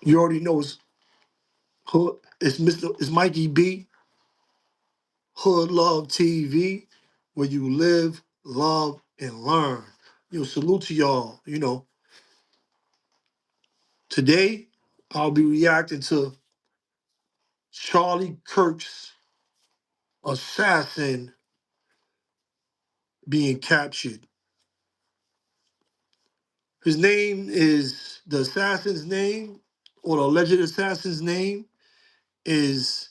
You already know it's Mikey B, Hood Love TV, where you live, love, and learn. Salute to y'all. Today I'll be reacting to Charlie Kirk's assassin being captured. The assassin's name, or the alleged assassin's name, is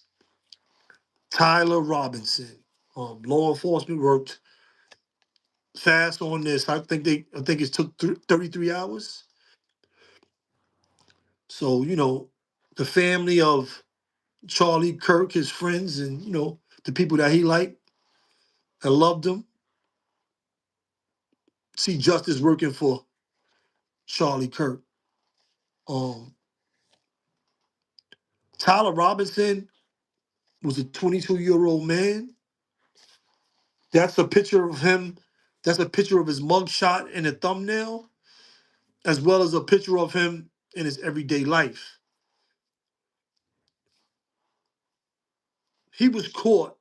Tyler Robinson. Law enforcement worked fast on this. I think it took 33 hours. So, the family of Charlie Kirk, his friends, and, the people that he liked and loved him, see justice working for Charlie Kirk. Um, Tyler Robinson was a 22-year-old man. That's a picture of him. That's a picture of his mugshot in a thumbnail, as well as a picture of him in his everyday life. He was caught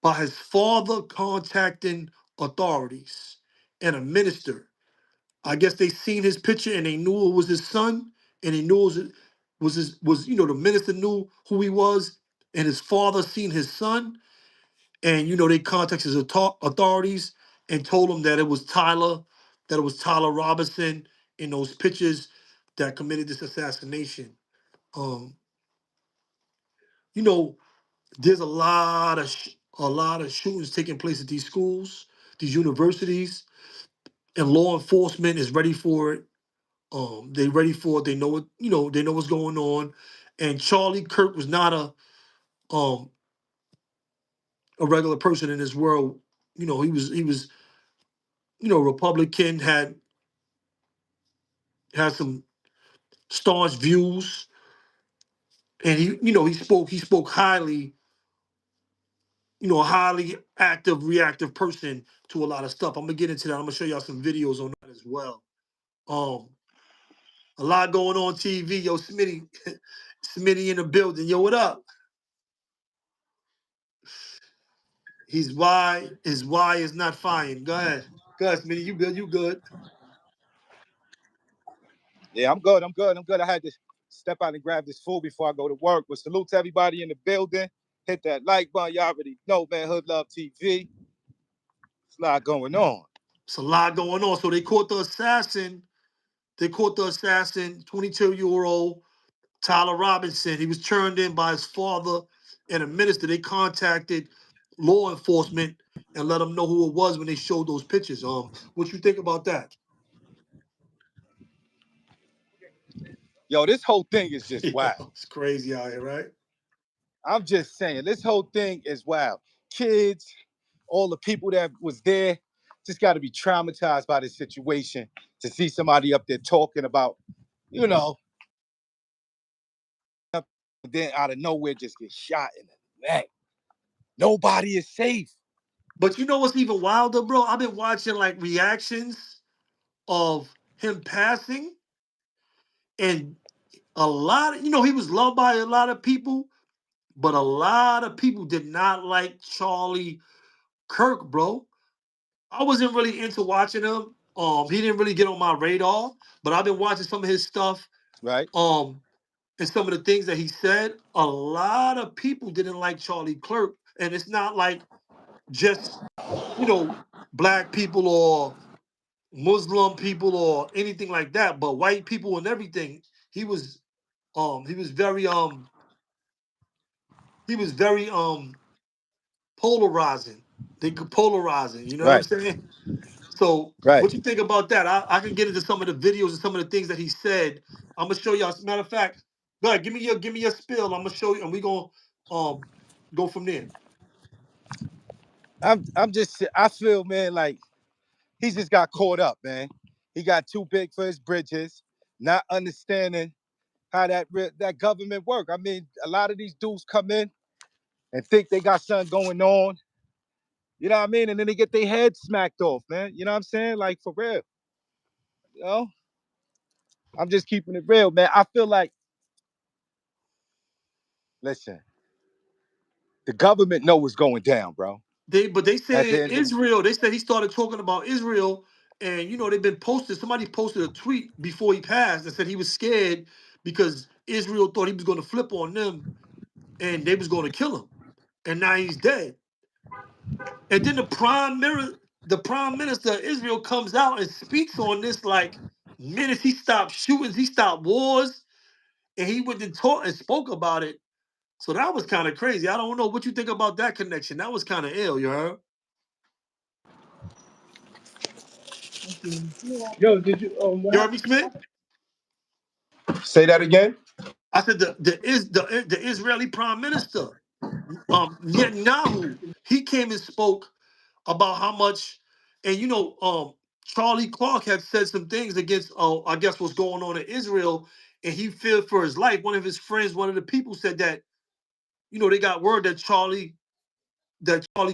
by his father contacting authorities and a minister. I guess they seen his picture and they knew it was his son, and they knew it was the minister knew who he was, and his father seen his son, and they contacted his authorities and told him that it was Tyler Robinson in those pictures that committed this assassination. Um, you know, there's a lot of shootings taking place at these schools, these universities, and law enforcement is ready for it. They ready for it. They know it. They know what's going on. And Charlie Kirk was not a regular person in this world. He was Republican, had some staunch views, and he spoke highly, a highly active, reactive person to a lot of stuff. I'm gonna get into that. I'm gonna show y'all some videos on that as well. Um, a lot going on TV. Yo, Smitty, Smitty in the building. Yo, what up? His why is not fine. Go ahead. Go ahead, Smitty. You good? You good? Yeah, I'm good. I'm good. I'm good. I had to step out and grab this food before I go to work. But salute to everybody in the building. Hit that like button. Y'all already know, man. Hood Love TV. It's a lot going on. It's a lot going on. So they caught the assassin. They caught the assassin, 22-year-old Tyler Robinson. He was turned in by his father and a minister. They contacted law enforcement and let them know who it was when they showed those pictures. What you think about that? Yo, this whole thing is just Yeah, wild. it's crazy out here, right? I'm just saying, this whole thing is wild. Kids, all the people that was there, just got to be traumatized by this situation to see somebody up there talking about, you know, then out of nowhere just get shot in the neck. Nobody is safe. But you know what's even wilder, bro? I've been watching like reactions of him passing, and he was loved by a lot of people, but a lot of people did not like Charlie Kirk, bro. I wasn't really into watching him. He didn't really get on my radar, but I've been watching some of his stuff. Right. And some of the things that he said. A lot of people didn't like Charlie Kirk, and it's not like just black people or Muslim people or anything like that, but white people and everything. He was he was very polarizing. They could polarizing, you know what I'm Right. saying? So Right. what you think about that? I can get into some of the videos and some of the things that he said. I'm gonna show y'all. As a matter of fact, go ahead, give me your spill. I'm gonna show you, and we gonna go from there. I feel, man, like he just got caught up, man. He got too big for his bridges, not understanding how that government work. I mean, a lot of these dudes come in and think they got something going on. You know what I mean? And then they get their head smacked off, man. You know what I'm saying? Like, for real. You know? I'm just keeping it real, man. I feel like, listen, the government know what's going down, bro. They At the said end of the Israel. They said he started talking about Israel, and they've been posted. Somebody posted a tweet before he passed that said he was scared because Israel thought he was going to flip on them and they was going to kill him, and now he's dead. And then the prime minister of Israel comes out and speaks on this like minutes he stopped shootings, he stopped wars, and he went and taught and spoke about it. So that was kind of crazy. I don't know what you think about that connection. That was kind of ill, you heard? Yo, did you what You heard me, happened? Smith? Say that again? I said the Israeli prime minister, Netanyahu, he came and spoke about how much, and Charlie Clark had said some things against, I guess, what's going on in Israel, and he feared for his life. One of his friends, one of the people, said that they got word that Charlie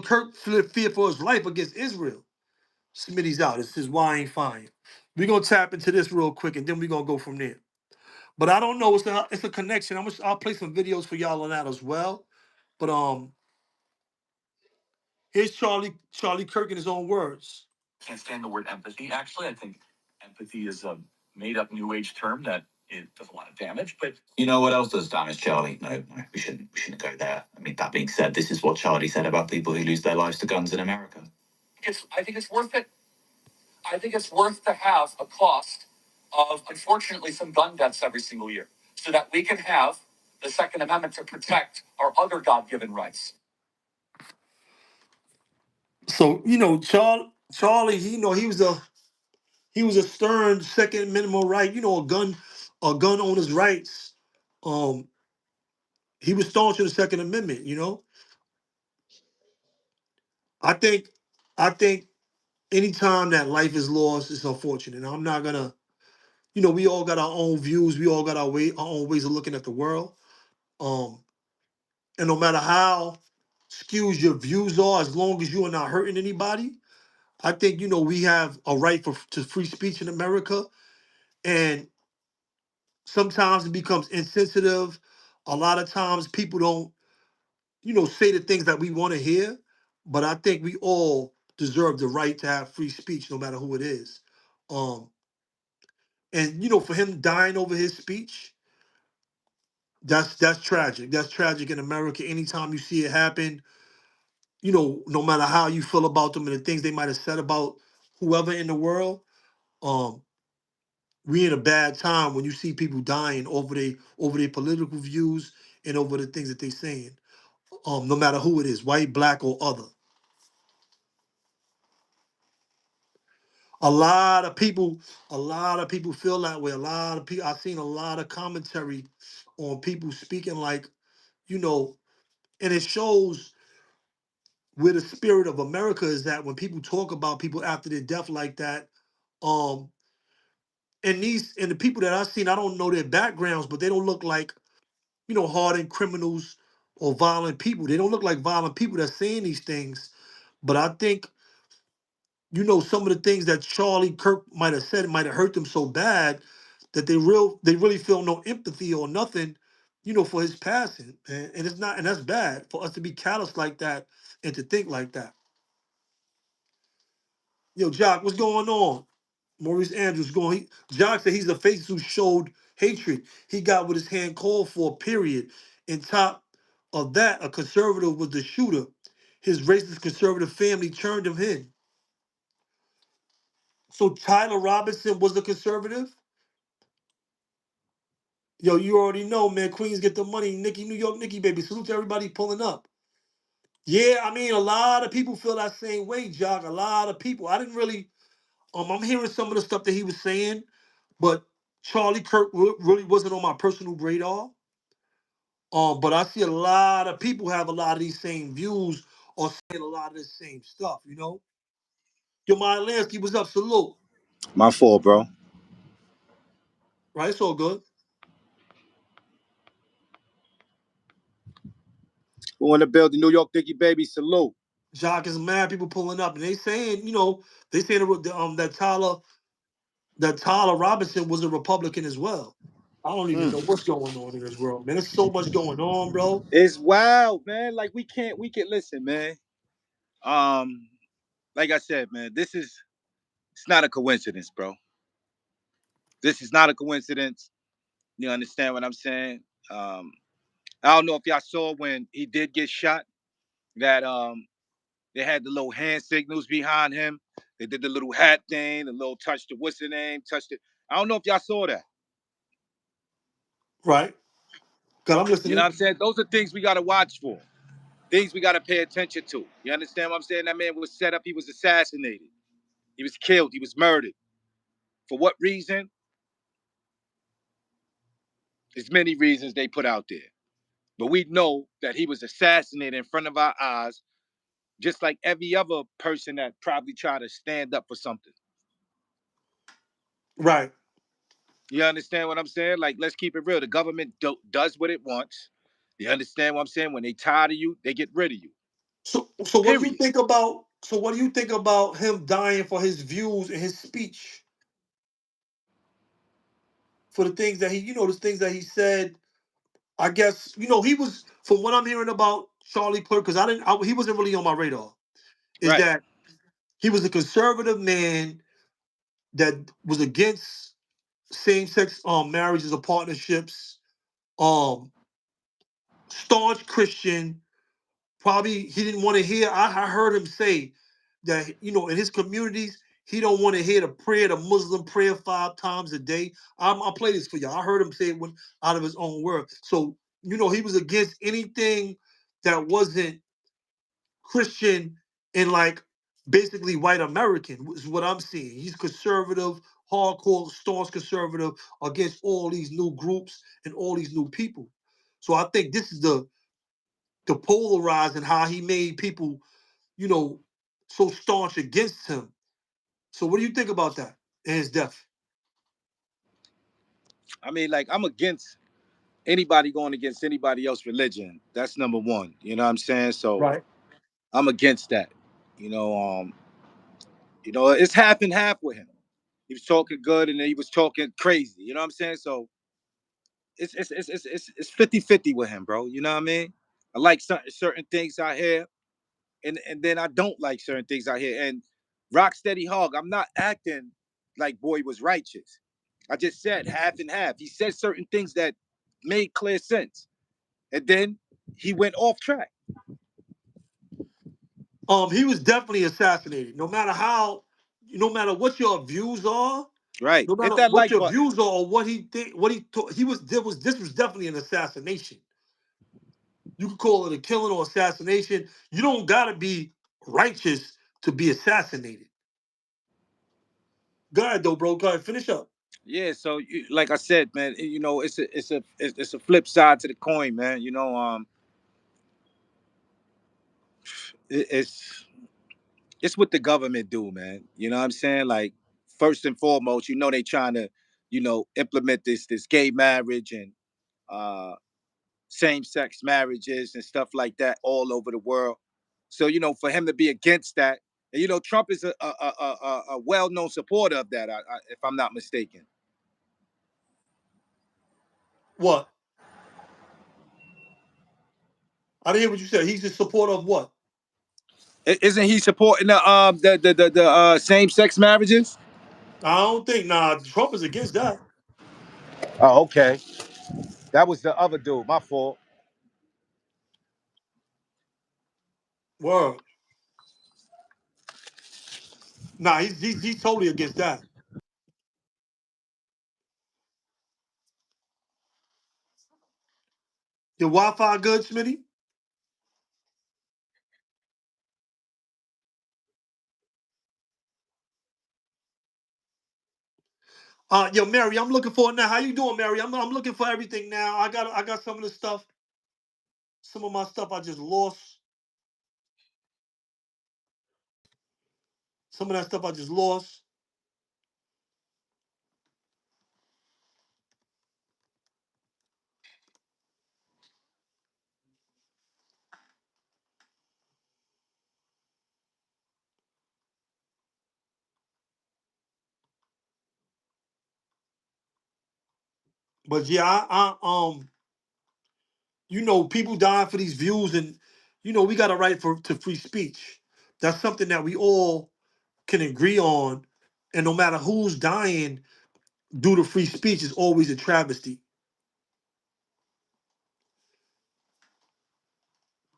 Kirk feared for his life against Israel. Smitty's out. This is why I ain't fine. We're gonna tap into this real quick, and then we're gonna go from there. But I don't know. It's a connection. I'll play some videos for y'all on that as well. But here's Charlie Kirk in his own words. Can't stand the word empathy. Actually, I think empathy is a made-up New Age term that it doesn't want to damage. But you know what else does damage, Charlie? No, we shouldn't go there. I mean, that being said, this is what Charlie said about people who lose their lives to guns in America. I think it's worth it. I think it's worth to have a cost of, unfortunately, some gun deaths every single year so that we can have the Second Amendment to protect our other God-given rights. So, Charlie, he was a stern Second Amendment right, a gun owner's rights. Um, he was staunch to the Second Amendment. I think, I think anytime that life is lost, it's unfortunate. I'm not gonna, we all got our own views, we all got our own ways of looking at the world. Um, and no matter how skewed your views are, as long as you are not hurting anybody, I think we have a right to free speech in America. And sometimes it becomes insensitive. A lot of times people don't, say the things that we want to hear. But I think we all deserve the right to have free speech, no matter who it is. Um, and for him dying over his speech, that's tragic. That's tragic in America. Anytime you see it happen, no matter how you feel about them and the things they might have said about whoever in the world, um, we in a bad time when you see people dying over their political views and over the things that they're saying. No matter who it is, white, black, or other. A lot of people, a lot of people feel that way. A lot of people, I've seen a lot of commentary on people speaking like, you know, and it shows where the spirit of America is at when people talk about people after their death like that. Um, and the people that I've seen, I don't know their backgrounds, but they don't look like, hardened criminals or violent people. They don't look like violent people that's saying these things. But I think, some of the things that Charlie Kirk might have said might have hurt them so bad that they really feel no empathy or nothing, for his passing. And it's not, and that's bad for us to be callous like that and to think like that. Yo, Jock, what's going on? Maurice Andrews going. Jock said he's the face who showed hatred. He got what his hand called for, period. And top of that, a conservative was the shooter. His racist conservative family turned him in. So Tyler Robinson was a conservative? Yo, you already know, man. Queens get the money. Nikki, New York, Nikki, baby. Salute to everybody pulling up. Yeah, I mean, a lot of people feel that same way, Jock. A lot of people. I didn't really, I'm hearing some of the stuff that he was saying, but Charlie Kirk really wasn't on my personal radar. But I see a lot of people have a lot of these same views or saying a lot of the same stuff. Yo, Maya Lansky was up, salute. My fault, bro. Right, it's all good. We want to build the New York Dicky baby. Salute. Jock is mad, people pulling up, and they saying, that Tyler that Tyler Robinson was a Republican as well. I don't even know Mm. what's going on in this world, man. There's so much going on, bro. It's wild, man. Like we can listen, man. Um, like I said, man, it's not a coincidence, bro. This is not a coincidence. You understand what I'm saying? Um, I don't know if y'all saw when he did get shot that they had the little hand signals behind him. They did the little hat thing, the little touch the what's the name, touched it. I don't know if y'all saw that. Right? God, I'm You know what listening. I'm saying? Those are things we gotta watch for. Things we gotta pay attention to. You understand what I'm saying? That man was set up, he was assassinated, he was killed, he was murdered. For what reason? There's many reasons they put out there. But we know that he was assassinated in front of our eyes, just like every other person that probably tried to stand up for something. Right. You understand what I'm saying? Like, let's keep it real. The government does what it wants. You understand what I'm saying? When they tired of you, they get rid of you. So what do you Period. think about what do you think about him dying for his views and his speech? For the things that the things that he said. I guess, he was, from what I'm hearing about Charlie Clerk, because he wasn't really on my radar, is Right. that he was a conservative man that was against same-sex marriages or partnerships, um, staunch Christian. Probably he didn't want to hear. I heard him say that in his communities he don't want to hear the Muslim prayer 5 times a day. I'll play this for y'all. I heard him say it out of his own word. So he was against anything that wasn't Christian and like basically white American is what I'm seeing. He's conservative, hardcore, staunch conservative against all these new groups and all these new people. So I think this is the polarizing how he made people, you know, so staunch against him. So what do you think about that and his death? I mean, like, I'm against anybody going against anybody else's religion. That's number one. You know what I'm saying? So Right. I'm against that. You know, um, it's half and half with him. He was talking good and then he was talking crazy. You know what I'm saying? So it's 50-50 with him, bro. You know what I mean? I like certain things I hear, and then I don't like certain things I hear. And Rocksteady Hog, I'm not acting like boy was righteous. I just said half and half. He said certain things that made clear sense, and then he went off track. He was definitely assassinated. No matter what your views are, Right? no Hit matter that what like your button. views are or what he think, what he thought, this was definitely an assassination. You could call it a killing or assassination. You don't gotta be righteous to be assassinated. Go ahead though, bro. Go ahead, finish up. Yeah. So, like I said, man, it's a flip side to the coin, man. It's what the government do, man. You know what I'm saying? Like, first and foremost, they trying to, implement this gay marriage and uh same sex marriages and stuff like that all over the world. So, for him to be against that, and Trump is a well known supporter of that, if I'm not mistaken. What? I didn't hear what you said. He's in support of what? Isn't he supporting the same sex marriages? I don't think. Nah, Trump is against that. Oh, okay. That was the other dude. My fault. Word. Nah, he's totally against that. Your Wi-Fi good, Smitty? Yo, Mary, I'm looking for it now. How you doing, Mary? I'm looking for everything now. I got some of the stuff. Some of my stuff I just lost. Some of that stuff I just lost. But yeah, people dying for these views, and we got a right to free speech. That's something that we all can agree on, and no matter who's dying due to free speech is always a travesty.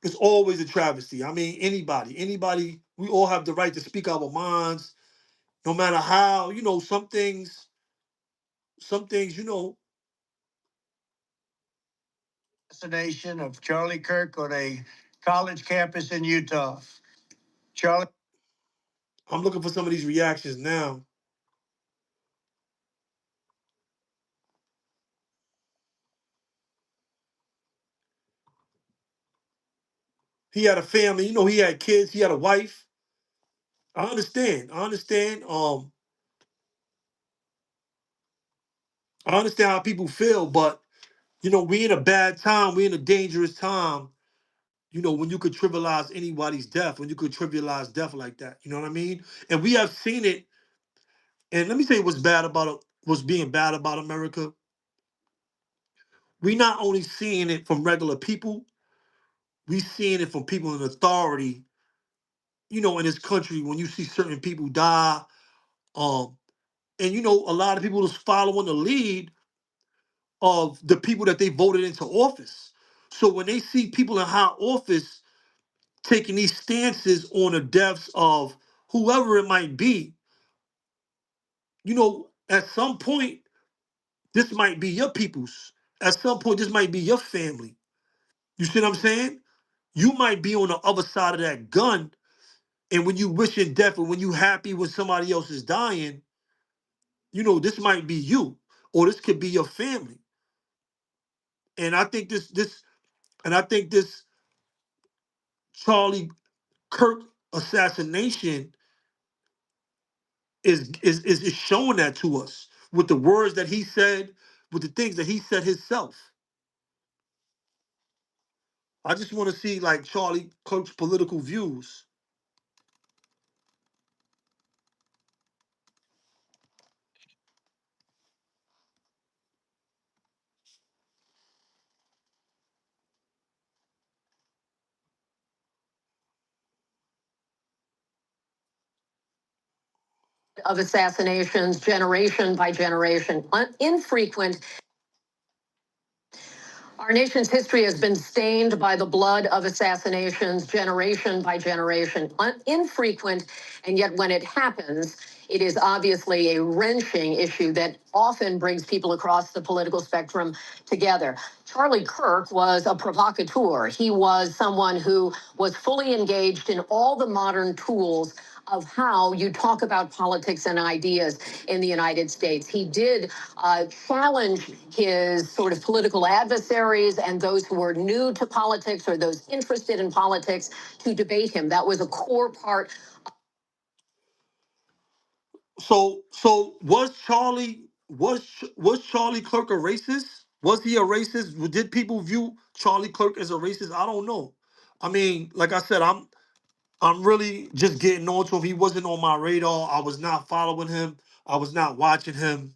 It's always a travesty. I mean, anybody, we all have the right to speak our minds, no matter how, some things, assassination of Charlie Kirk on a college campus in Utah. Charlie, I'm looking for some of these reactions now. He had a family, he had kids, he had a wife. I understand. I understand how people feel, but we in a bad time, we in a dangerous time, when you could trivialize anybody's death, when you could trivialize death like that. You know what I mean? And we have seen it. And let me tell you what's being bad about America. We not only seeing it from regular people, we seeing it from people in authority, in this country when you see certain people die. Um, and a lot of people is following the lead of the people that they voted into office. So when they see people in high office taking these stances on the deaths of whoever it might be, at some point, this might be your people's. At some point, this might be your family. You see what I'm saying? You might be on the other side of that gun, and when you wishing death or when you happy when somebody else is dying, this might be you, or this could be your family. And I think this Charlie Kirk assassination is showing that to us with the words that he said, with the things that he said himself. I just want to see like Charlie Kirk's political views. Of assassinations, generation by generation, infrequent. Our nation's history has been stained by the blood of assassinations, generation by generation, infrequent, and yet when it happens, it is obviously a wrenching issue that often brings people across the political spectrum together. Charlie Kirk was a provocateur. He was someone who was fully engaged in all the modern tools of how you talk about politics and ideas in the United States. He did challenge his sort of political adversaries and those who were new to politics or those interested in politics to debate him. That was a core part. So was Charlie Clerk a racist? Was he a racist? Did people view Charlie Clerk as a racist? I don't know. I mean, like I said, I'm really just getting on to him. He wasn't on my radar. I was not following him. I was not watching him.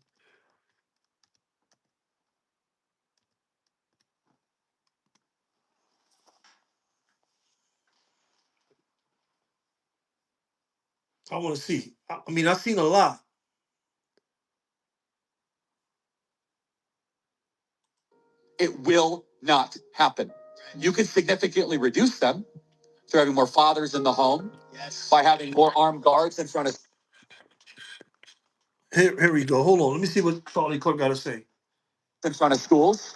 I want to see. I mean, I've seen a lot. It will not happen. You can significantly reduce them through having more fathers in the home, yes, by having more armed guards in front of. Here we go. Hold on. Let me see what Charlie Clerk got to say. In front of schools.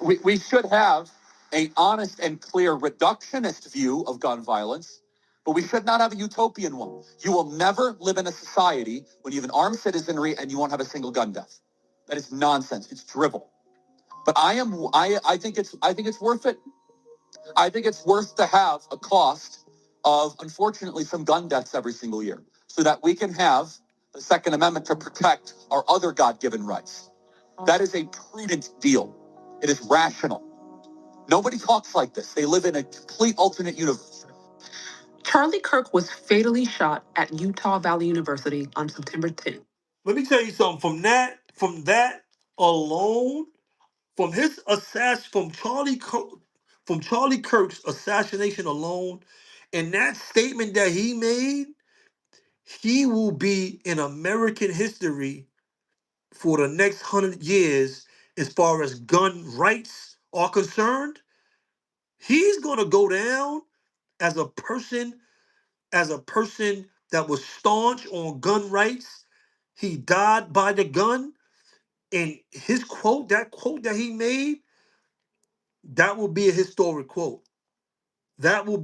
We should have a honest and clear reductionist view of gun violence, but we should not have a utopian one. You will never live in a society when you have an armed citizenry and you won't have a single gun death. That is nonsense. It's drivel. But I think it's worth it. I think it's worth to have a cost of, unfortunately, some gun deaths every single year so that we can have the Second Amendment to protect our other God-given rights. That is a prudent deal. It is rational. Nobody talks like this. They live in a complete alternate universe. Charlie Kirk was fatally shot at Utah Valley University on September 10th. Let me tell you something. From that alone, from his assassin, from Charlie Kirk's assassination alone, and that statement that he made, he will be in American history for the next 100 years as far as gun rights are concerned. He's gonna go down as a person, that was staunch on gun rights. He died by the gun, and his quote, that quote that he made, that will be a historic quote. That will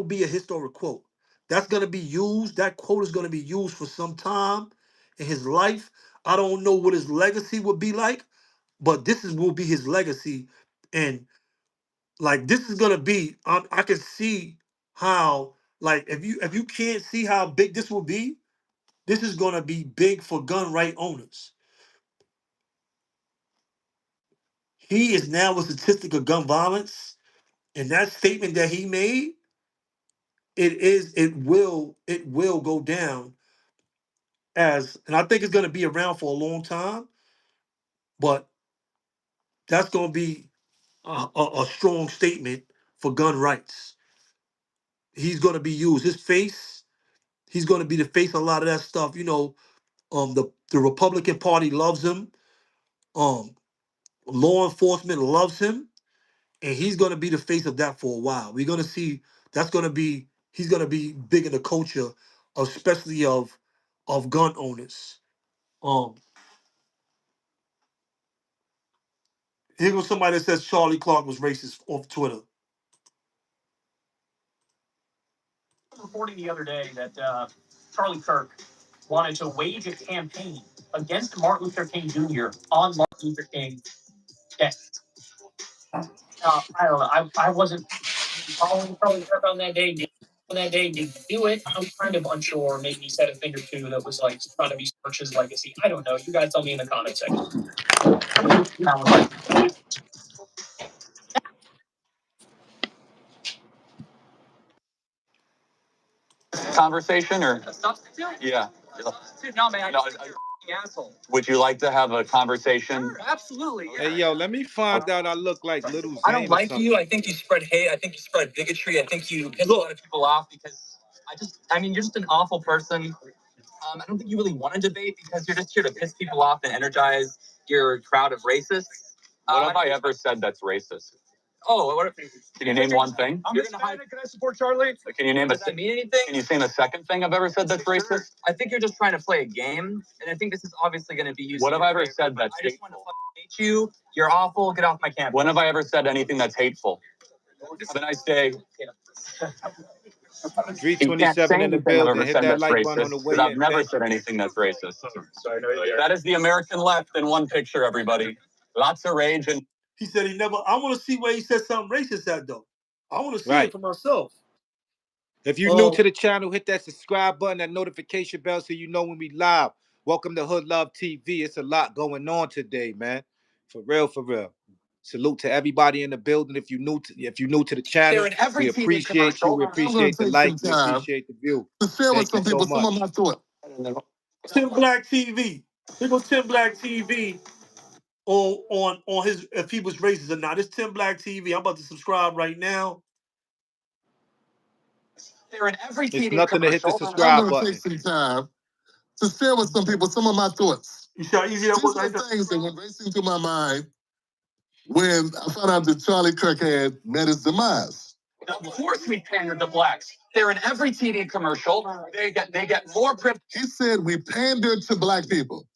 be a historic quote. That's gonna be used. That quote is gonna be used for some time in his life. I don't know what his legacy would be like, but will be his legacy, and like this is gonna be. I can see how, like, if you can't see how big this will be, this is gonna be big for gun right owners. He is now a statistic of gun violence, and that statement that he made, it will go down as, and I think it's gonna be around for a long time, but that's gonna be a strong statement for gun rights. He's gonna be used. His face, he's gonna be the face of a lot of that stuff. The Republican Party loves him. Um, Law enforcement loves him, and he's going to be the face of that for a while. We're going to see that's going to be he's going to be big in the culture, especially of gun owners. Um, Here goes somebody that says Charlie Clark was racist off Twitter. Reporting the other day that Charlie Kirk wanted to wage a campaign against Martin Luther King Jr. on Martin Luther King Day. I don't know. I wasn't following Charlie Kirk on that day. Did you do it? I'm kind of unsure. Maybe he said a thing or two that was like trying to be his legacy. I don't know. You guys tell me in the comment section. That was like conversation or yeah. Dude, no man, asshole. Would you like to have a conversation? Sure, absolutely. Yeah. Hey, yo, let me find out I look like Little I don't Zane or like something. you. I think you spread hate. I think you spread bigotry. I think you piss a lot of people off because you're just an awful person. I don't think you really want to debate because you're just here to piss people off and energize your crowd of racists. What have I ever said that's racist? Oh, can you name one thing? I'm Hispanic. Can I support Charlie? Can you name Does that mean anything? Can you name a second thing I've ever said that's racist? I think you're just trying to play a game, and I think this is obviously going to be used. What have I ever said that's hateful? I just want to hate you. You're awful. Get off my campus. When have I ever said anything that's hateful? Have a nice day. You can't say 327 in the anything I've building. ever Hit said that that's like button on racist the because way I've in. never Thank said you. anything that's racist. That is the American left in one picture, everybody. Lots of rage and. He said he never. I want to see where he said something racist at though. I want to see it Right. for myself. If you're new to the channel, hit that subscribe button, that notification bell so you know when we live. Welcome to Hood Love TV. It's a lot going on today, man. For real, for real. Salute to everybody in the building. If you're new to the channel, we appreciate you. We appreciate the like. We appreciate the view. To share with some people some of my thoughts. Tim Black TV. Here goes Tim Black TV on his, if he was racist or not. It's Tim Black TV. I'm about to subscribe right now. They're in every It's TV nothing to hit the commercial. subscribe I'm gonna button. take some time to share with some people some of my thoughts. You see how easy that was? These are things that went racing through my mind when I found out that Charlie Kirk had met his demise. Of course we pandered to blacks. They're in every TV commercial. They get more privilege. He said we pandered to black people.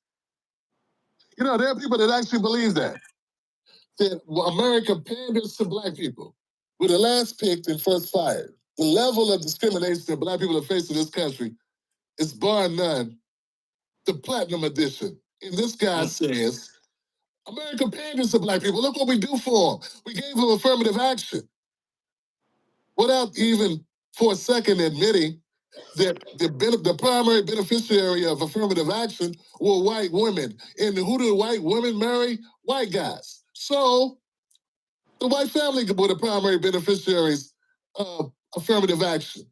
You know, there are people that actually believe that. That America panders to black people. We're the last picked and first fired. The level of discrimination that black people are facing in this country is bar none the platinum edition. And this guy says, America panders to black people. Look what we do for them. We gave them affirmative action without even for a second admitting that the primary beneficiary of affirmative action were white women. And who do white women marry? White guys. So the white family were the primary beneficiaries of affirmative action.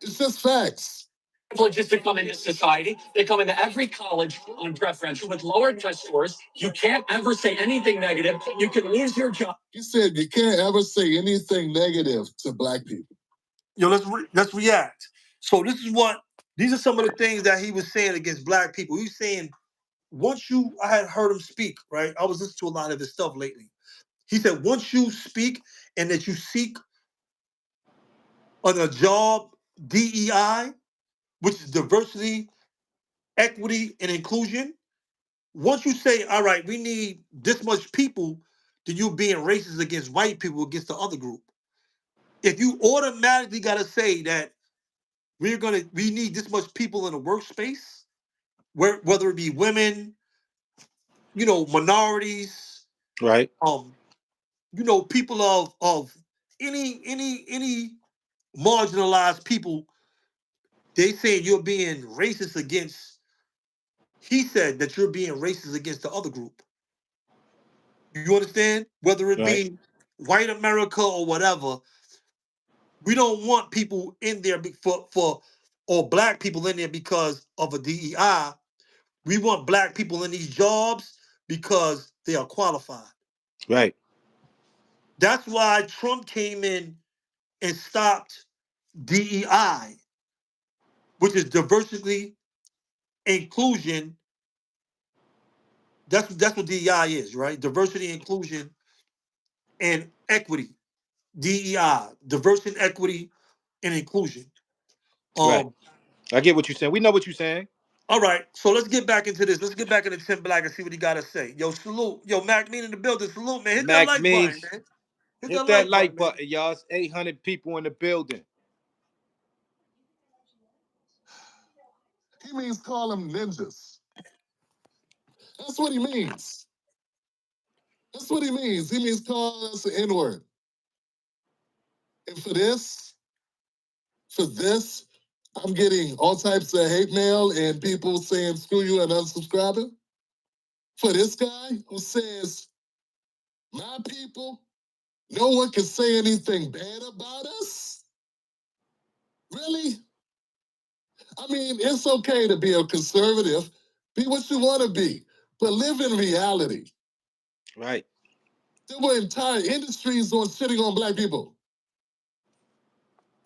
It's just facts. Privileges to come into society. They come into every college on preferential with lower test scores. You can't ever say anything negative. You can lose your job. He said you can't ever say anything negative to black people. Yo, let's react. So these are some of the things that he was saying against black people. He's saying I had heard him speak, right? I was listening to a lot of his stuff lately. He said once you speak and that you seek on a job DEI, which is diversity, equity, and inclusion. Once you say, all right, we need this much people, then you're being racist against white people against the other group. If you automatically gotta say that we need this much people in a workspace, whether it be women, minorities, Right. people of any marginalized people, they saying you're being racist against. He said that you're being racist against the other group. You understand? Whether it Right. be white America or whatever, we don't want people in there for or black people in there because of a DEI. We want black people in these jobs because they are qualified. Right. That's why Trump came in and stopped DEI, which is diversity, inclusion. That's what DEI is, right? Diversity, inclusion, and equity. DEI, diversity, equity, and inclusion. Right. Um, I get what you're saying. We know what you're saying. all right, so let's get back into this. Let's get back into Tim Black and see what he got to say. Yo, salute. Yo, Mac Mean in the building. Salute, man. Hit that Mac like button, means man. Hit hit that that like like button, man. button, y'all. It's 800 people in the building. He means call them ninjas. That's what he means. That's what he means. He means call us an N-word. And for this, I'm getting all types of hate mail and people saying screw you and unsubscribing. For this guy who says, my people, no one can say anything bad about us? Really? I mean, it's okay to be a conservative. Be what you want to be, but live in reality. Right. There were entire industries on shitting on black people.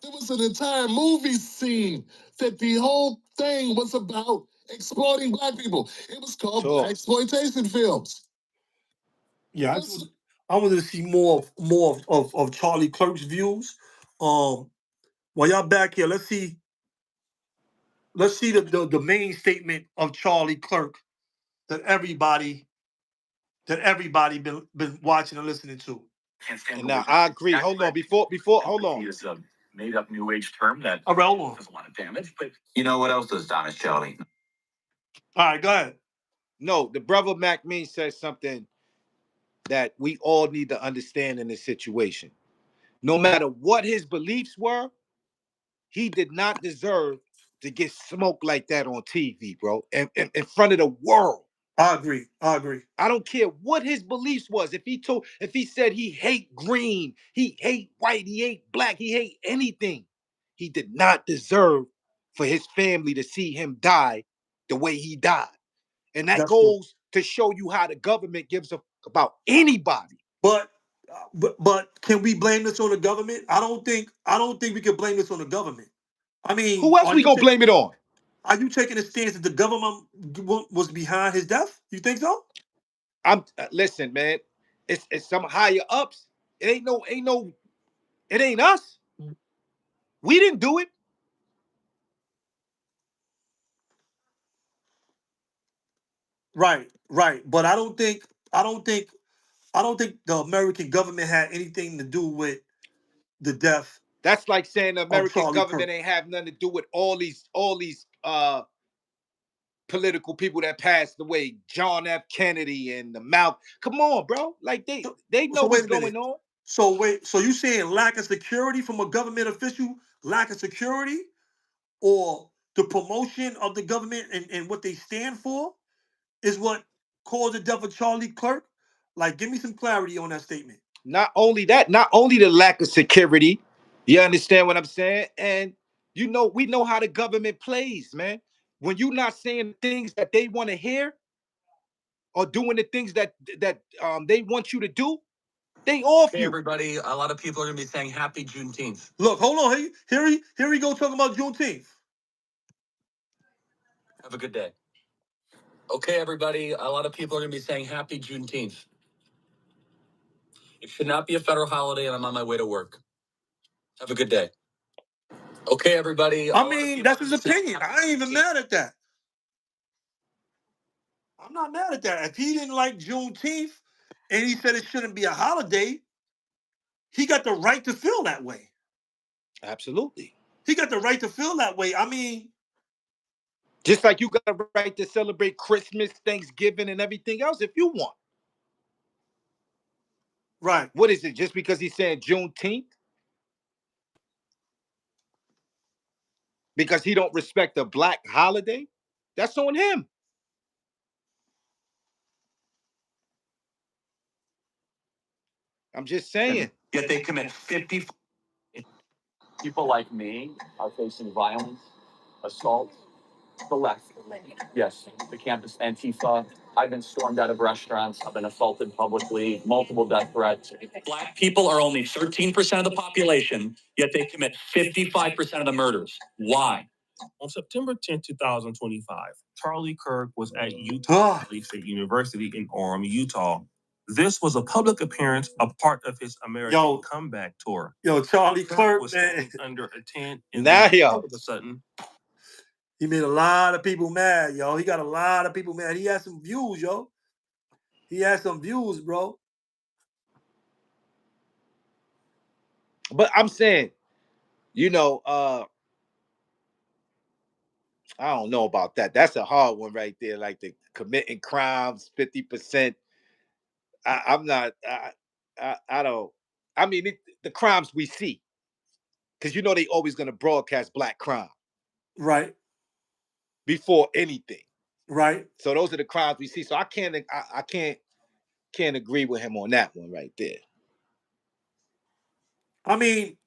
There was an entire movie scene that the whole thing was about exploiting black people. It was called Sure. black exploitation films. Yeah, I wanted to see more of Charlie Clerk's views. While y'all back here, let's see the main statement of Charlie Clerk that everybody been watching and listening to. Can't stand And the now word I agree. Hold on. Before hold on. advocacy is a made up new age term that All right, hold on. does a lot of damage. But you know what else does damage, Charlie? All right, go ahead. No, the brother Mac Mean says something that we all need to understand in this situation. No matter what his beliefs were, he did not deserve to get smoked like that on TV, bro, in front of the world. I agree. I agree. I don't care what his beliefs was. If he said he hate green, he hate white, he hate black, he hate anything, he did not deserve for his family to see him die the way he died. And that That's true. goes to show you how the government gives a about anybody. But but can we blame this on the government? I don't think we can blame this on the government. I mean, Who else we gonna blame it on? are you taking a stance that the government was behind his death? You think so? I'm listen, man. It's some higher ups. It ain't no. It ain't us. We didn't do it. Right, right. But I don't think I don't think the American government had anything to do with the death That's like saying the of American Charlie Kirk. government ain't have nothing to do with all these political people that passed away, John F. Kennedy and the Mal. Come on, bro. Like So, they know so wait what's a going minute. on. So you saying lack of security from a government official, lack of security, or the promotion of the government and what they stand for is what caused the death of Charlie Kirk? Like, give me some clarity on that statement. Not only that, not only the lack of security. You understand what I'm saying? And You know, we know how the government plays, man. When you're not saying things that they want to hear or doing the things that they want you to do, they off you. Everybody, a lot of people are gonna be saying Happy Juneteenth. Look, hold on. Here he go talking about Juneteenth. Have a good day. Okay, everybody, a lot of people are gonna be saying Happy Juneteenth. It should not be a federal holiday, and I'm on my way to work. Have a good day. Okay, everybody. I mean, that's his opinion. I ain't even mad at that. I'm not mad at that. If he didn't like Juneteenth and he said it shouldn't be a holiday, he got the right to feel that way. Absolutely. He got the right to feel that way. I mean, just like you got a right to celebrate Christmas, Thanksgiving, and everything else if you want. Right. What is it? Just because he's saying Juneteenth? Because he don't respect a black holiday? That's on him. I'm just saying. Yet they commit 50. People like me are facing violence, assault, the left. Yes, the campus Antifa. I've been stormed out of restaurants. I've been assaulted publicly, multiple death threats. Black people are only 13% of the population, yet they commit 55% of the murders. Why? On September 10, 2025, Charlie Kirk was at Utah State University in Orem, Utah. This was a public appearance, a part of his American comeback tour. Yo, Charlie Kirk, was man. Under a tent, and now then all of a sudden, he made a lot of people mad, yo. He got a lot of people mad. He had some views, yo. He had some views, bro. But I'm saying, you know, I don't know about that. That's a hard one right there. Like the committing crimes, 50%. I'm not. I don't. I mean, the crimes we see, because you know they always going to broadcast black crime, right? Before anything, right? So those are the crimes we see. So I can't. I can't agree with him on that one right there. I mean,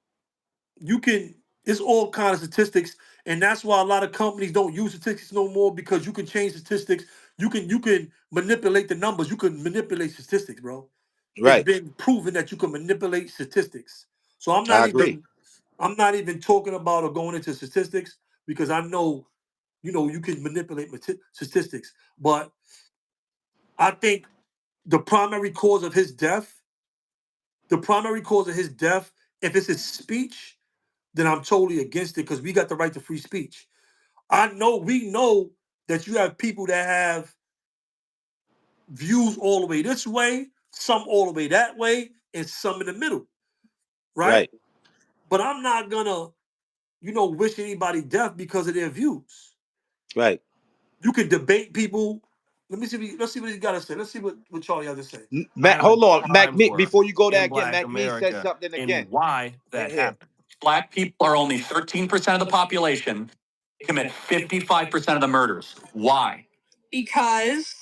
you can. It's all kind of statistics, and that's why a lot of companies don't use statistics no more, because you can change statistics. You can manipulate the numbers. You can manipulate statistics, bro. Right. It's been proven that you can manipulate statistics. So I'm I not agree. even talking about or going into statistics, because I know, you can manipulate statistics. But I think the primary cause of his death, if it's his speech, then I'm totally against it, because we got the right to free speech. We know that you have people that have views all the way this way, some all the way that way, and some in the middle. Right? But I'm not gonna, wish anybody death because of their views. Right. You can debate people. Let's see what he's got to say. Let's see what Charlie has to say. Matt, hold on, Mac. Before you go there again, Mac Me said something again. And why that happened? Black people are only 13% of the population. They commit 55% of the murders. Why? Because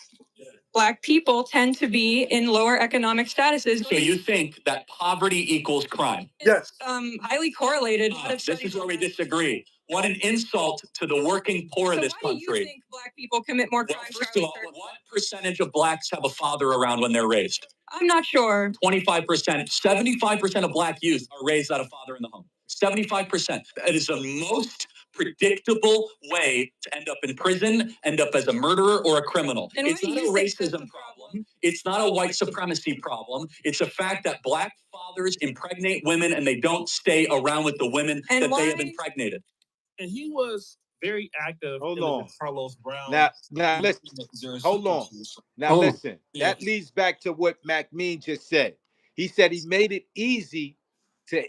Black people tend to be in lower economic statuses. So you think that poverty equals crime? Yes. Highly correlated. This is where we disagree. What an insult to the working poor of this country. Why do you think Black people commit more crimes? First of all, what percentage of Blacks have a father around when they're raised? I'm not sure. 25%. 75% of Black youth are raised without a father in the home. 75%. It is the most predictable way to end up in prison, end up as a murderer or a criminal. And it's not a racism problem. It's not a white supremacy problem. It's a fact that Black fathers impregnate women and they don't stay around with the women that they have impregnated. And he was very active Hold in on. the Carlos Brown. Now listen. Hold on. Now listen. Yeah. That leads back to what Mac Mean just said. He said he made it easy to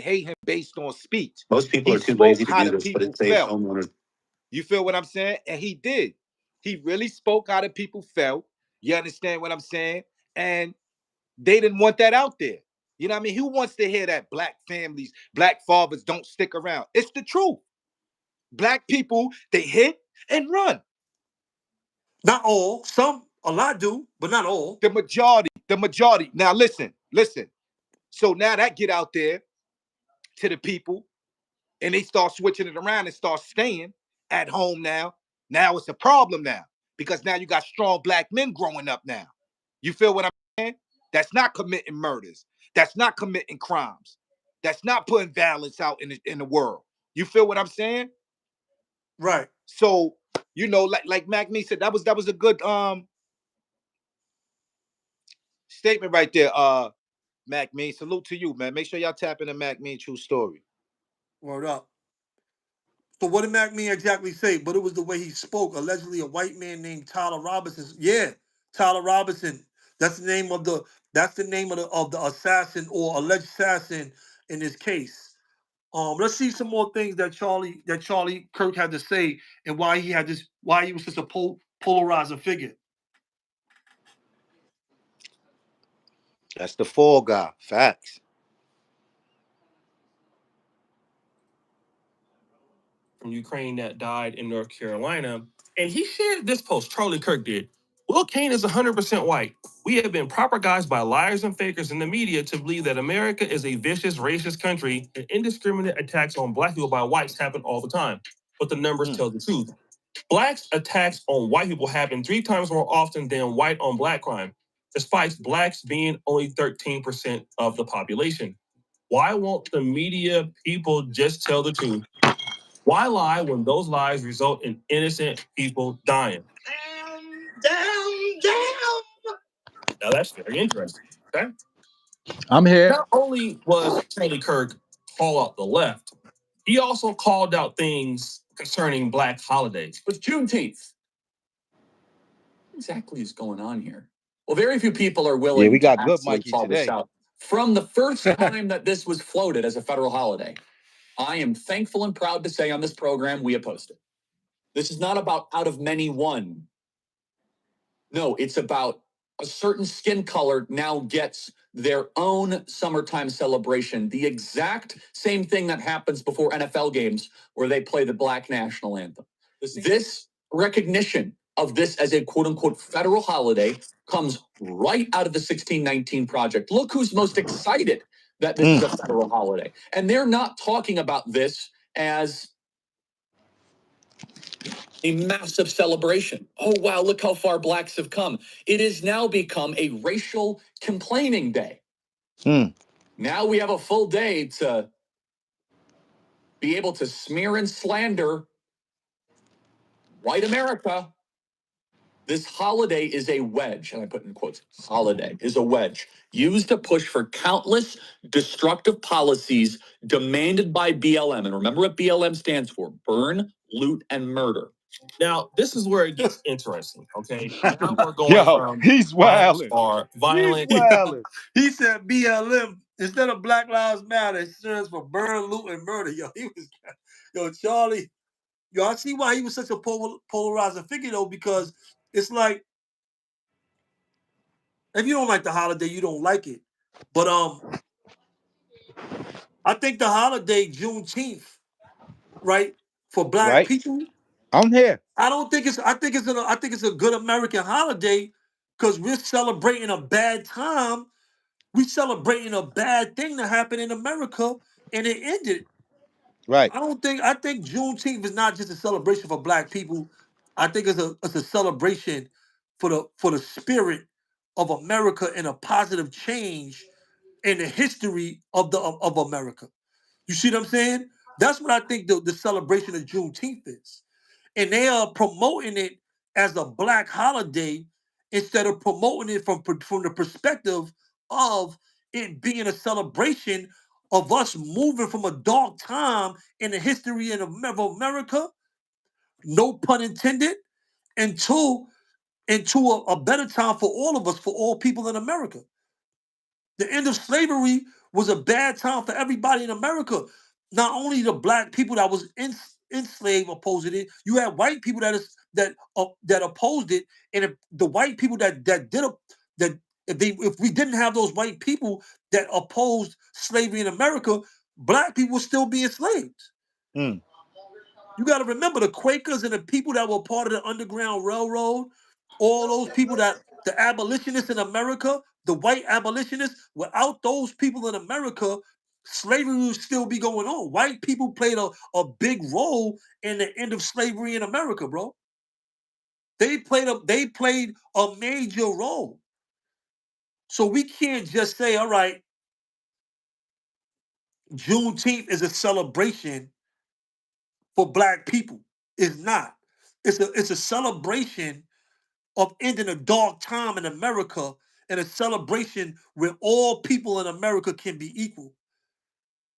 hate him based on speech. Most people are too lazy to do this, but it saves felt. homeowners. You feel what I'm saying? And he did. He really spoke how the people felt. You understand what I'm saying? And they didn't want that out there. You know what I mean? Who wants to hear that Black families, Black fathers don't stick around? It's the truth. Black people, they hit and run. Not all. Some, a lot do, but not all. The majority. Now listen. So now that get out there to the people. and they start switching it around and start staying at home now. Now it's a problem now because now you got strong black men growing up now. You feel what I'm saying? That's not committing murders. That's not committing crimes. That's not putting violence out in the world. You feel what I'm saying? Right. So, you know, like Mac Me said, that was a good statement right there. Mac Me, salute to you, man. Make sure y'all tap into Mac Me True Story. Word up. So what did Mac Me exactly say? But it was the way he spoke. Allegedly, a white man named Tyler Robinson. Yeah, Tyler Robinson. That's the name of the assassin or alleged assassin in this case. Let's see some more things that Charlie Kirk had to say and why he was such a polarizing figure. That's the fall guy. Facts. From Ukraine that died in North Carolina. And he shared this post, Charlie Kirk did. Will Kane is 100% white. We have been propagandized by liars and fakers in the media to believe that America is a vicious, racist country and indiscriminate attacks on black people by whites happen all the time. But the numbers tell the truth. Blacks' attacks on white people happen 3 times more often than white on black crime, despite blacks being only 13% of the population. Why won't the media people just tell the truth? Why lie when those lies result in innocent people dying? Down. Now that's very interesting. Okay. I'm here. Not only was Charlie Kirk call out the left, he also called out things concerning black holidays. But Juneteenth, what exactly is going on here? Well, very few people are willing We got to good actually Mikey call this today. out. From the first time that this was floated as a federal holiday, I am thankful and proud to say on this program we opposed it. This is not about out of many one. No, it's about a certain skin color now gets their own summertime celebration. The exact same thing that happens before NFL games where they play the Black national anthem. This recognition of this as a quote unquote federal holiday comes right out of the 1619 Project. Look who's most excited that this is a federal holiday. And they're not talking about this as a massive celebration. Oh, wow, look how far blacks have come. It has now become a racial complaining day. Now we have a full day to be able to smear and slander white America. This holiday is a wedge, and I put in quotes, holiday is a wedge used to push for countless destructive policies demanded by BLM. And remember what BLM stands for: burn, loot, and murder. Now, this is where it gets interesting, okay? Now we're going from he's blacks wilding. are violent. He's wilding. He said BLM instead of Black Lives Matter. It stands for burn, loot, and murder. Charlie. I see why he was such a polarizing figure though, because it's like if you don't like the holiday, you don't like it. But I think the holiday Juneteenth, right, for black people. I'm here. I think it's a good American holiday because we're celebrating a bad time. We're celebrating a bad thing that happened in America and it ended. Right. I think Juneteenth is not just a celebration for black people. I think it's a celebration for the spirit of America and a positive change in the history of America. You see what I'm saying? That's what I think the celebration of Juneteenth is. And they are promoting it as a black holiday instead of promoting it from the perspective of it being a celebration of us moving from a dark time in the history of America, no pun intended, into a better time for all of us, for all people in America. The end of slavery was a bad time for everybody in America. Not only the black people that was enslaved opposed it, you had white people that opposed it, and if the white people that if we didn't have those white people that opposed slavery in America, black people would still be enslaved. You got to remember the Quakers and the people that were part of the Underground Railroad, all those people the abolitionists in America, the white abolitionists, without those people in America, slavery will still be going on. White people played a big role in the end of slavery in America, bro. They played a major role. So we can't just say, all right, Juneteenth is a celebration for black people. It's not. It's a celebration of ending a dark time in America and a celebration where all people in America can be equal.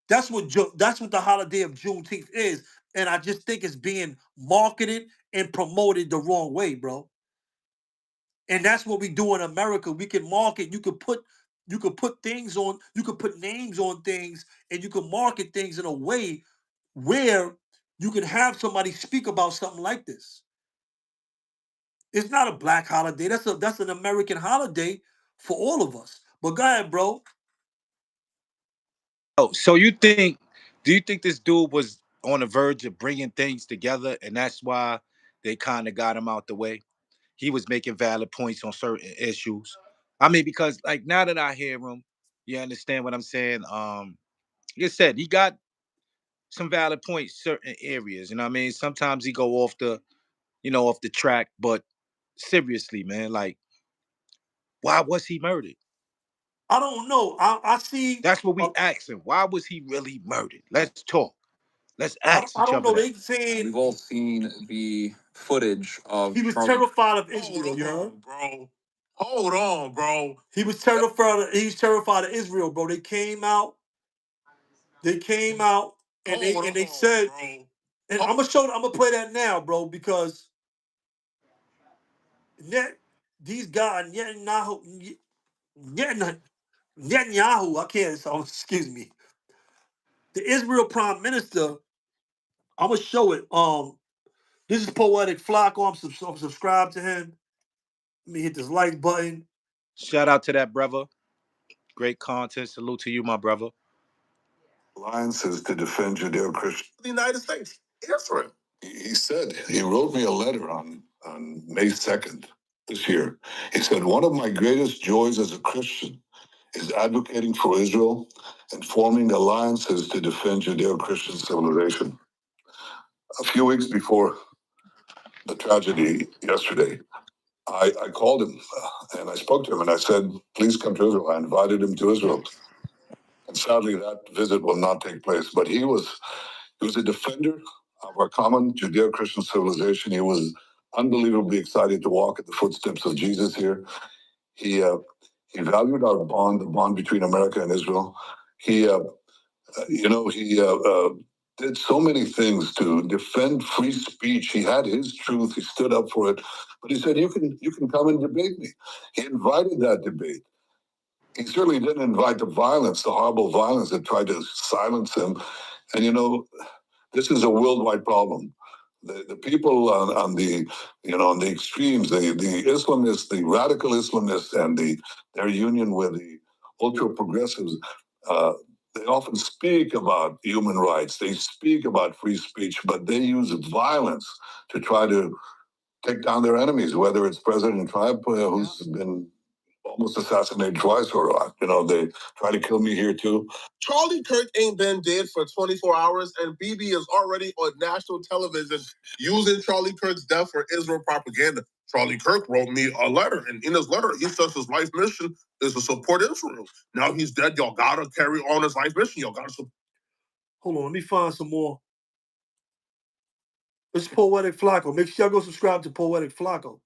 That's what the holiday of Juneteenth is, and I just think it's being marketed and promoted the wrong way, bro. And that's what we do in America. We can market. You could put things on. You could put names on things, and you can market things in a way where you can have somebody speak about something like this. It's not a black holiday. That's an American holiday for all of us. But go ahead, bro. Oh, so do you think this dude was on the verge of bringing things together, and that's why they kind of got him out the way? He was making valid points on certain issues. I mean, because like now that I hear him, you understand what I'm saying. Like I said, he got some valid points, certain areas. You know what I mean? Sometimes he go off the track, but seriously, man, like, why was he murdered? I don't know. I see. That's what Uh, we asking. Why was he really murdered? Let's talk. Let's I, don't- ask I each don't other know. that. They saying We've all seen the footage of he was Charlie. terrified of Hold Israel. You heard? on, bro. Hold on, bro. He was terrified. He's terrified of Israel, bro. They came out. They came out and they said, bro. and I'm gonna show. I'm gonna play that now, bro, because net these guys Netanyahu. I can't. So excuse me. The Israel Prime Minister. I'm gonna show it. This is Poetic Flacco. I'm subscribed to him. Let me hit this like button. Shout out to that brother. Great content. Salute to you, my brother. Alliances to defend Judeo-Christian. The United States, Israel. He said, he wrote me a letter on May 2nd this year. He said, one of my greatest joys as a Christian is advocating for Israel and forming alliances to defend Judeo-Christian civilization. A few weeks before the tragedy yesterday, I called him and I spoke to him and I said, please come to Israel. I invited him to Israel. And sadly, that visit will not take place. But he was a defender of our common Judeo-Christian civilization. He was unbelievably excited to walk in the footsteps of Jesus here. He valued our bond, the bond between America and Israel. He, he did so many things to defend free speech. He had his truth. He stood up for it. But he said, you can come and debate me. He invited that debate. He certainly didn't invite the violence, the horrible violence that tried to silence him. And this is a worldwide problem. The people on the extremes, the Islamists, the radical Islamists, and their union with the ultra progressives, they often speak about human rights. They speak about free speech, but they use violence to try to take down their enemies. Whether it's President Trump, who's been almost assassinated twice, or they try to kill me here too. Charlie Kirk ain't been dead for 24 hours, and BB is already on national television using Charlie Kirk's death for Israel propaganda. Charlie Kirk wrote me a letter, and in his letter, he says his life mission is to support Israel. Now he's dead. Y'all gotta carry on his life mission. Y'all gotta support. Hold on, let me find some more. It's Poetic Flacco. Make sure y'all go subscribe to Poetic Flacco.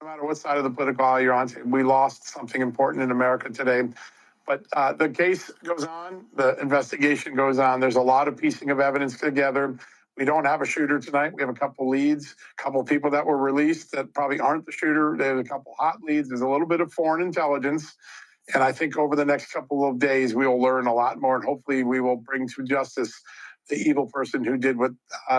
No matter what side of the political aisle you're on, we lost something important in America today. But the case goes on, the investigation goes on. There's a lot of piecing of evidence together. We don't have a shooter tonight. We have a couple leads, a couple of people that were released that probably aren't the shooter. There's a couple hot leads. There's a little bit of foreign intelligence. And I think over the next couple of days, we'll learn a lot more. And hopefully we will bring to justice the evil person who did what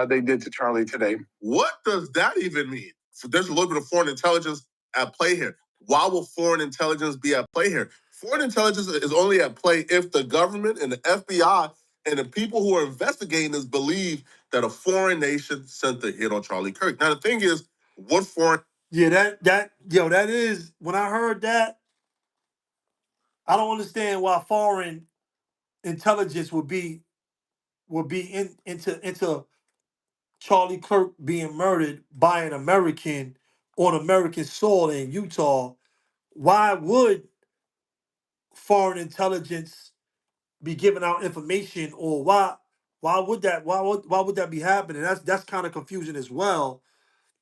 they did to Charlie today. What does that even mean? So there's a little bit of foreign intelligence at play here. Why will foreign intelligence be at play here? Foreign intelligence is only at play if the government and the FBI and the people who are investigating this believe that a foreign nation sent the hit on Charlie Kirk. Now, the thing is, what foreign Yeah, that is when I heard that, I don't understand why foreign intelligence would be into Charlie Kirk being murdered by an American on American soil in Utah. Why would foreign intelligence be giving out information, or why would that be happening? That's kind of confusing as well.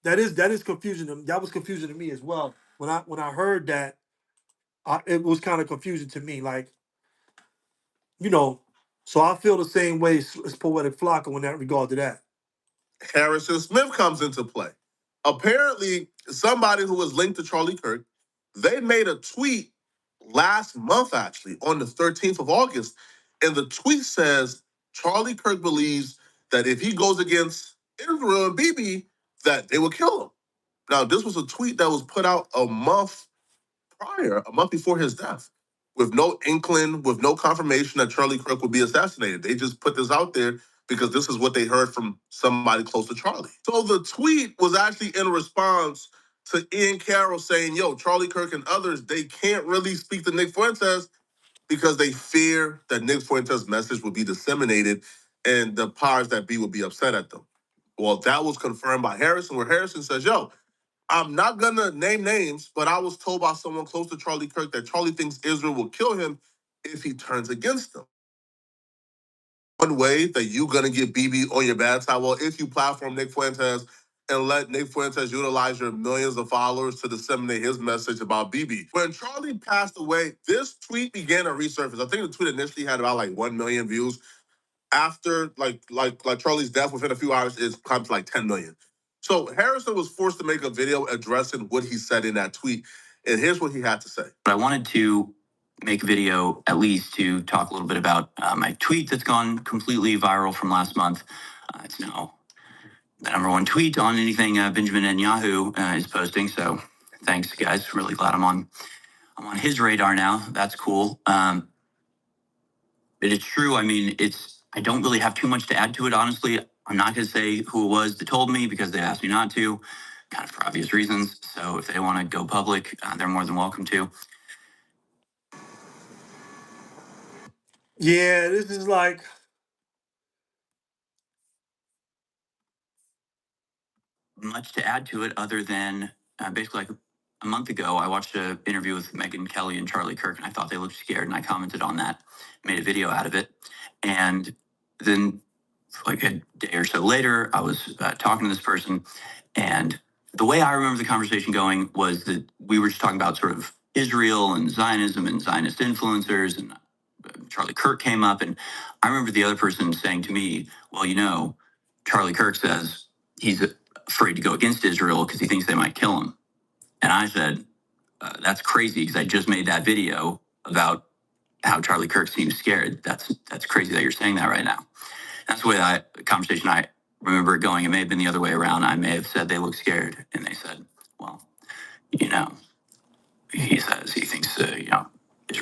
That is confusing. That was confusing to me as well. When I heard that, it was kind of confusing to me. Like, you know, so I feel the same way as Poetic Flocka in that regard to that. Harrison Smith comes into play. Apparently, somebody who was linked to Charlie Kirk, they made a tweet last month, actually, on the 13th of August. And the tweet says Charlie Kirk believes that if he goes against Israel and Bibi, that they will kill him. Now, this was a tweet that was put out a month prior, a month before his death, with no inkling, with no confirmation that Charlie Kirk would be assassinated. They just put this out there because this is what they heard from somebody close to Charlie. So the tweet was actually in response to Ian Carroll saying, yo, Charlie Kirk and others, they can't really speak to Nick Fuentes because they fear that Nick Fuentes' message will be disseminated and the powers that be will be upset at them. Well, that was confirmed by Harrison, where Harrison says, yo, I'm not gonna name names, but I was told by someone close to Charlie Kirk that Charlie thinks Israel will kill him if he turns against them. One way that you're gonna get Bibi on your bad side, well, if you platform Nick Fuentes and let Nick Fuentes utilize your millions of followers to disseminate his message about Bibi. When Charlie passed away, this tweet began to resurface. I think the tweet initially had about like 1 million views. After like Charlie's death, within a few hours, it's climbed to like 10 million. So Harrison was forced to make a video addressing what he said in that tweet. And here's what he had to say. I wanted to make a video at least to talk a little bit about my tweet that's gone completely viral from last month. It's now the number one tweet on anything Benjamin Netanyahu is posting. So thanks, guys. Really glad I'm on his radar now. That's cool. But it's true. I mean, I don't really have too much to add to it, honestly. I'm not going to say who it was that told me because they asked me not to, kind of for obvious reasons. So if they want to go public, they're more than welcome to. Yeah, this is like, Much to add to it other than basically like a month ago, I watched an interview with Megyn Kelly and Charlie Kirk, and I thought they looked scared, and I commented on that, made a video out of it. And then like a day or so later, I was talking to this person, and the way I remember the conversation going was that we were just talking about sort of Israel and Zionism and Zionist influencers, and Charlie Kirk came up, and I remember the other person saying to me, well, you know, Charlie Kirk says he's afraid to go against Israel because he thinks they might kill him. And I said, that's crazy because I just made that video about how Charlie Kirk seems scared. That's crazy that you're saying that right now. That's the way conversation I remember it going. It may have been the other way around. I may have said they look scared, and they said, well, you know, he says he thinks, Israel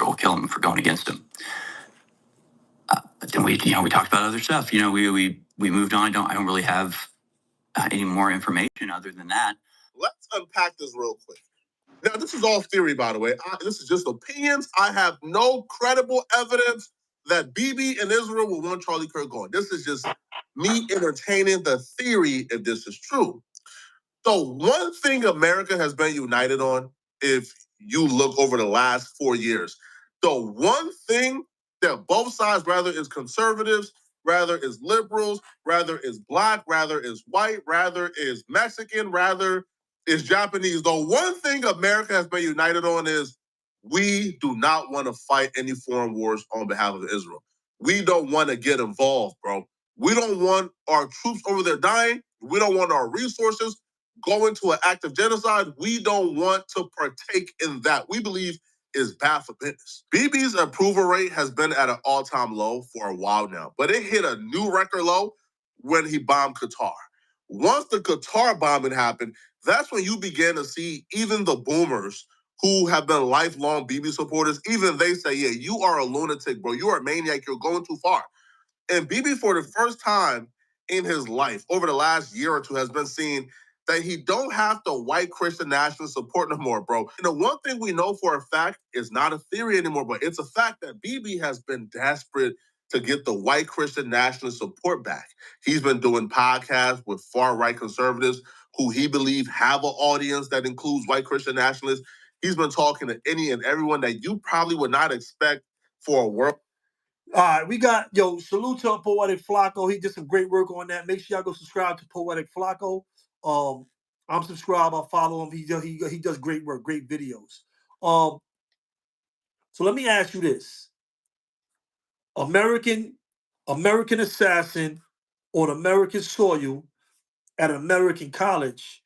will kill him for going against him. But then we talked about other stuff. We moved on. I don't really have any more information other than that. Let's unpack this real quick. Now, this is all theory, by the way. This is just opinions. I have no credible evidence that Bibi and Israel will want Charlie Kirk going. This is just me entertaining the theory if this is true. So one thing America has been united on, if you look over the last 4 years, the one thing that both sides, rather is conservatives, rather is liberals, rather is black, rather is white, rather is Mexican, rather is Japanese. The one thing America has been united on is we do not want to fight any foreign wars on behalf of Israel. We don't want to get involved, bro. We don't want our troops over there dying. We don't want our resources go into an act of genocide. We don't want to partake in that. We believe is bad for business. Bibi's approval rate has been at an all-time low for a while now, but it hit a new record low when he bombed Qatar. Once the Qatar bombing happened, that's when you began to see even the boomers who have been lifelong Bibi supporters, even they say, yeah, you are a lunatic, bro. You are a maniac. You're going too far. And Bibi, for the first time in his life, over the last year or two, has been seen that he don't have the white Christian nationalist support no more, bro. And the one thing we know for a fact is not a theory anymore, but it's a fact that BB has been desperate to get the white Christian nationalist support back. He's been doing podcasts with far-right conservatives who he believes have an audience that includes white Christian nationalists. He's been talking to any and everyone that you probably would not expect for a world. All right, we got, salute to Poetic Flacco. He did some great work on that. Make sure y'all go subscribe to Poetic Flacco. I'm subscribed. I follow him. He does great work, great videos. So let me ask you this: American assassin on American soil at an American college.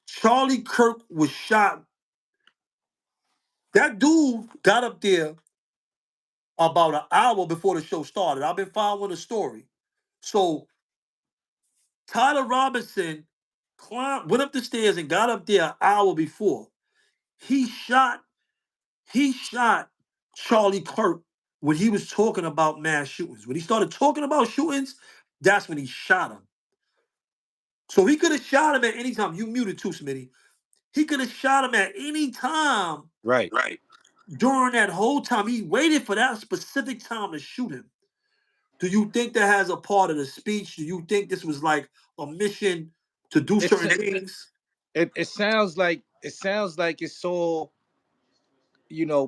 Charlie Kirk was shot. That dude got up there about an hour before the show started. I've been following the story. So Tyler Robinson went up the stairs and got up there an hour before. He shot Charlie Kirk when he was talking about mass shootings. When he started talking about shootings, that's when he shot him. So he could have shot him at any time. You muted too, Smitty. He could have shot him at any time. Right. During that whole time, he waited for that specific time to shoot him. Do you think that has a part of the speech? Do you think this was like a mission to do certain things? It sounds like it's all,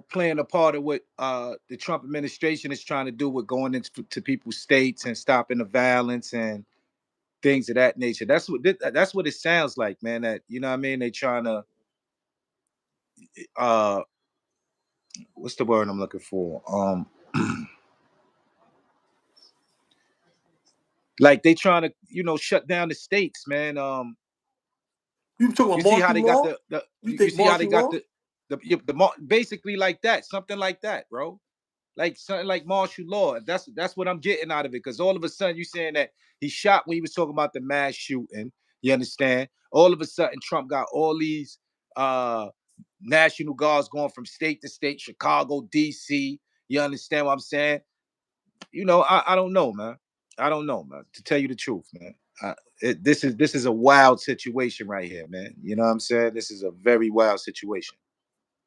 playing a part of what the Trump administration is trying to do with going into people's states and stopping the violence and things of that nature. That's what it sounds like, man. That, you know what I mean? They trying to what's the word I'm looking for? Like they trying to, shut down the states, man. You talking about You see how martial they got law? You you think see how they martial got law? basically like that, something like that, bro. Like something like martial law. That's what I'm getting out of it. Because all of a sudden you saying that he shot when he was talking about the mass shooting. You understand? All of a sudden Trump got all these National Guards going from state to state, Chicago, DC. You understand what I'm saying? I don't know, man. I don't know, man. To tell you the truth, man. This is a wild situation right here, man. You know what I'm saying? This is a very wild situation.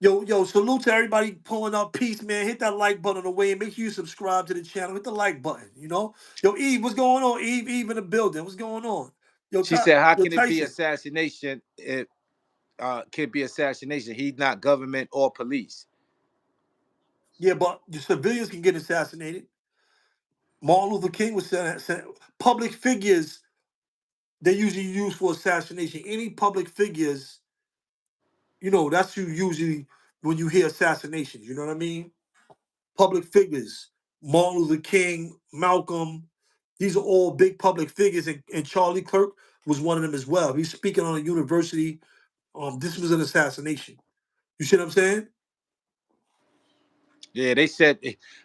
Yo, salute to everybody pulling up. Peace, man. Hit that like button on the way and make sure you subscribe to the channel. Hit the like button, Yo, Eve, what's going on? Eve in the building. What's going on? She said, how Yo, can it be Tyson. assassination if can be assassination? He's not government or police. Yeah, but the civilians can get assassinated. Martin Luther King was saying public figures, they usually use for assassination. Any public figures, that's who usually when you hear assassinations, you know what I mean? Public figures. Martin Luther King, Malcolm, these are all big public figures, and Charlie Kirk was one of them as well. He's speaking on a university. This was an assassination. You see what I'm saying? Yeah, they said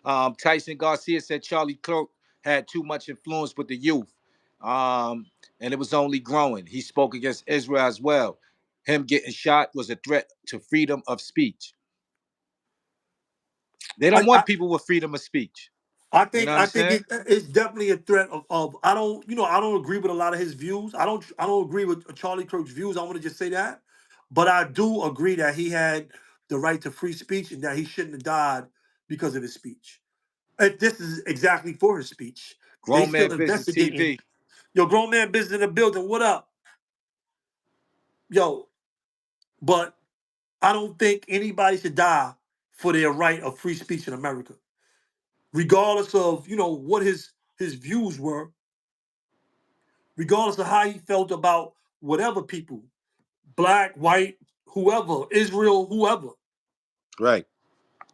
Tyson Garcia said Charlie Kirk had too much influence with the youth, and it was only growing. He spoke against Israel as well. Him getting shot was a threat to freedom of speech. They don't I want people with freedom of speech. I You know think what I'm I think saying? it's definitely a threat of I don't agree with a lot of his views. I don't agree with Charlie Kirk's views. I want to just say that, but I do agree that he had the right to free speech and that he shouldn't have died because of his speech. And this is exactly for his speech. They Grown still Man Business investigating. TV. Yo, grown man business in the building. What up? Yo, but I don't think anybody should die for their right of free speech in America, regardless of what his views were, regardless of how he felt about whatever people, black, white, whoever, Israel, whoever. Right.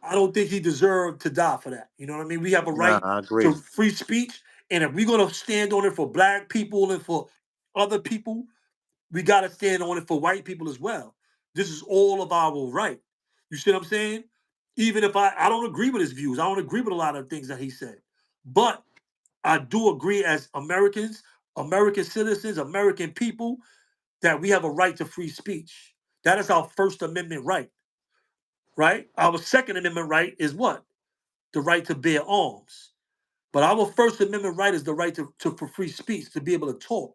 I don't think he deserved to die for that. You know what I mean? We have a Nah, right I to agree. free speech, and if we're gonna stand on it for black people and for other people, we gotta stand on it for white people as well. This is all of our right. You see what I'm saying? Even if I don't agree with his views, I don't agree with a lot of things that he said, but I do agree as Americans, American citizens, American people, that we have a right to free speech. That is our First Amendment right, right? Our Second Amendment right is what? The right to bear arms. But our First Amendment right is the right for free speech, to be able to talk.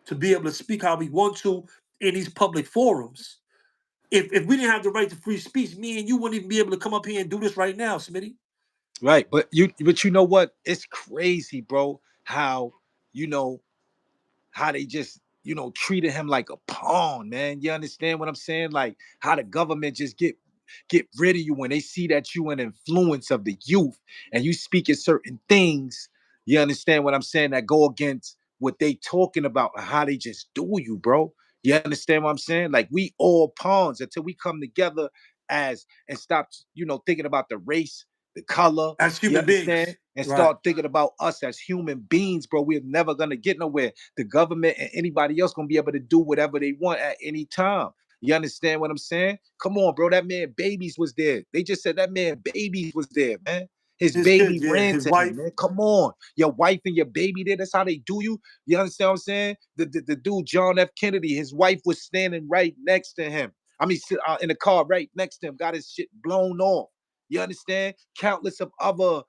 to be able to speak how we want to in these public forums. If we didn't have the right to free speech, me and you wouldn't even be able to come up here and do this right now, Smitty. Right, but you know what? It's crazy, bro. How you know how they just treated him like a pawn, man. You understand what I'm saying? Like how the government just get rid of you when they see that you an influence of the youth and you speaking certain things. You understand what I'm saying? That go against what they talking about, how they just do you, bro. You understand what I'm saying? Like we all pawns until we come together as and stop, thinking about the race, the color. As You human understand? beings. And Right. start thinking about us as human beings, bro. We're never gonna get nowhere. The government and anybody else gonna be able to do whatever they want at any time. You understand what I'm saying? Come on, bro. That man babies was there. They just said that man babies was there, man. His His baby kids, yeah, ran his to him, wife. man. Come on. Your wife and your baby there. That's how they do you. You understand what I'm saying? The dude, John F. Kennedy, his wife was standing right next to him. I mean, in the car right next to him, got his shit blown off. You understand? Countless of other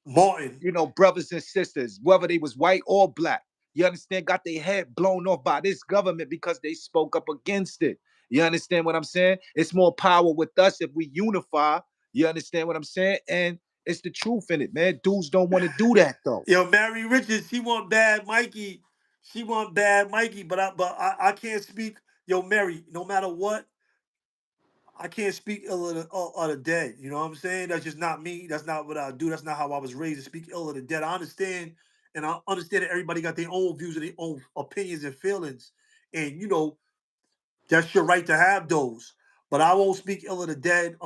Martin. brothers and sisters, whether they was white or black. You understand? Got their head blown off by this government because they spoke up against it. You understand what I'm saying? It's more power with us if we unify. You understand what I'm saying? And it's the truth in it, man. Dudes don't want to do that though. Yo, Mary Richards, she want bad Mikey. She want bad Mikey, but I can't speak. Yo, Mary, no matter what, I can't speak ill of the dead. You know what I'm saying? That's just not me. That's not what I do. That's not how I was raised to speak ill of the dead. I understand, and I understand that everybody got their own views and their own opinions and feelings, and that's your right to have those. But I won't speak ill of the dead.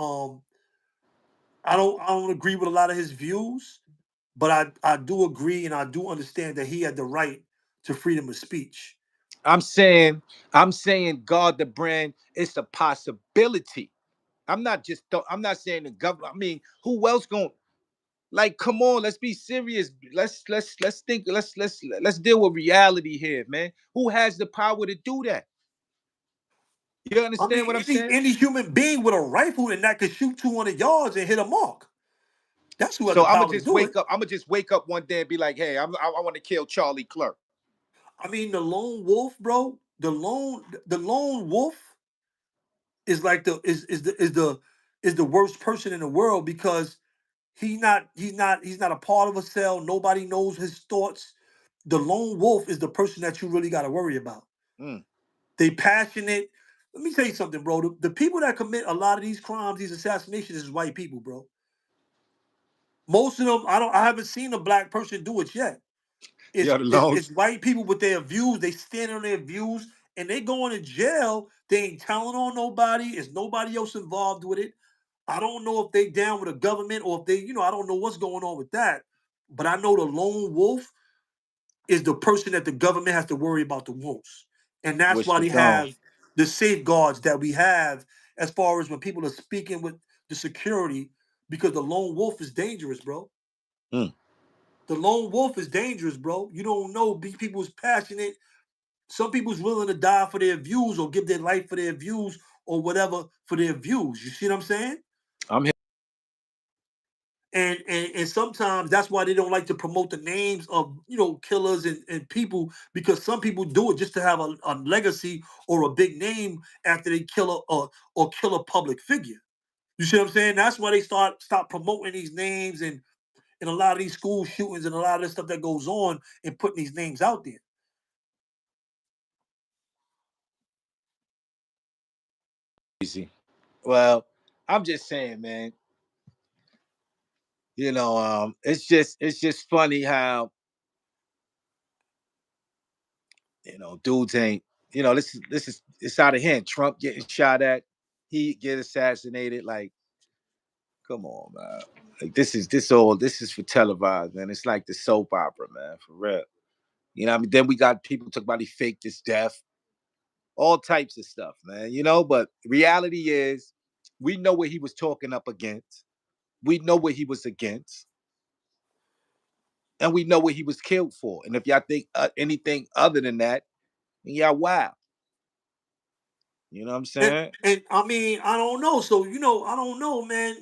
I don't agree with a lot of his views, but I do agree and I do understand that he had the right to freedom of speech. I'm saying God the brand, it's a possibility. I'm not saying the government. I mean, who else gonna like, come on, let's be serious. Let's think, let's deal with reality here, man. Who has the power to do that? You I understand mean, what I'm any saying? any human being with a rifle and that could shoot 200 yards and hit a mark. That's who has So the power to do it. I'm gonna just wake up one day and be like, hey, I want to kill Charlie Clerk. I mean, the lone wolf, bro. The lone wolf is like the worst person in the world because he's not a part of a cell. Nobody knows his thoughts. The lone wolf is the person that you really got to worry about. Mm. They passionate. Let me tell you something, bro. The people that commit a lot of these crimes, these assassinations, is white people, bro. Most of them, I haven't seen a black person do it yet. Yeah, It's the it's, lone. it's white people with their views. They stand on their views and they going to jail. They ain't telling on nobody. It's nobody else involved with it. I don't know if they down with the government or if they, I don't know what's going on with that. But I know the lone wolf is the person that the government has to worry about the most. And that's Which why the they gone. have the safeguards that we have as far as when people are speaking with the security, because the lone wolf is dangerous, bro. Mm. The lone wolf is dangerous, bro. You don't know. People's passionate. Some people's willing to die for their views or give their life for their views or whatever for their views. You see what I'm saying? I'm here. And sometimes that's why they don't like to promote the names of killers and people, because some people do it just to have a legacy or a big name after they kill or kill a public figure. You see what I'm saying? That's why they stop promoting these names and a lot of these school shootings and a lot of this stuff that goes on and putting these names out there. Easy. Well, I'm just saying, man. It's just funny how dudes ain't. This is it's out of hand. Trump getting shot at, he get assassinated. Like, come on, man. Like this is for televised, man. It's like the soap opera, man, for real. What I mean? Then we got people talk about he faked his death, all types of stuff, man. But reality is we know what he was talking up against. We know what he was against. And we know what he was killed for. And if y'all think anything other than that, then y'all wow. You know what I'm And saying? and I mean, I don't know. So I don't know, man.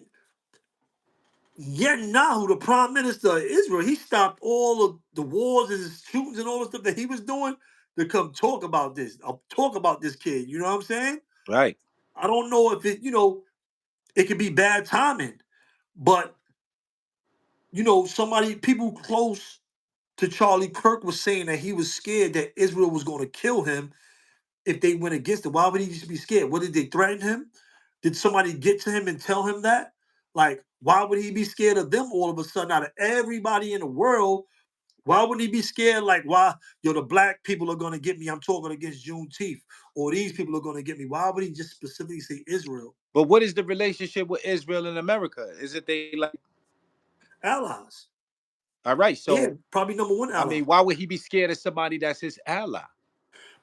Netanyahu, the prime minister of Israel, he stopped all of the wars and shootings and all the stuff that he was doing. to come talk about this. I'll talk about this kid. You know what I'm saying? Right. I don't know if it, it could be bad timing, but people close to Charlie Kirk was saying that he was scared that Israel was going to kill him if they went against it. Why would he just be scared? What, did they threaten him? Did somebody get to him and tell him that? Like, why would he be scared of them all of a sudden out of everybody in the world? Why would he be scared? Like, why, the black people are going to get me. I'm talking against Juneteenth. Or these people are going to get me. Why would he just specifically say Israel? But what is the relationship with Israel and America? Is it they like Allies. all right? So Yeah, probably number one ally. I mean, why would he be scared of somebody that's his ally?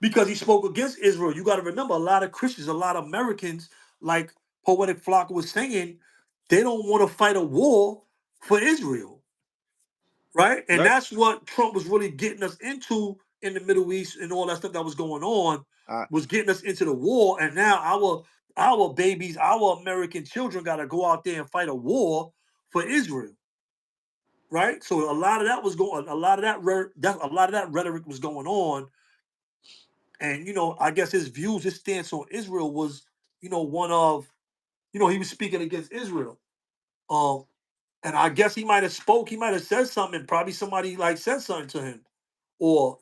Because he spoke against Israel. You got to remember, a lot of Christians, a lot of Americans, like Poetic Flock was saying, they don't want to fight a war for Israel, right? And Right. that's what Trump was really getting us into in the Middle East and all that stuff that was going on, was getting us into the war. And now our babies, our American children, got to go out there and fight a war for Israel, right? So a lot of that was going, a lot of that rhetoric was going on. And I guess his views, his stance on Israel was, one of, he was speaking against Israel. And I guess he might have said something, and probably somebody like said something to him. Or,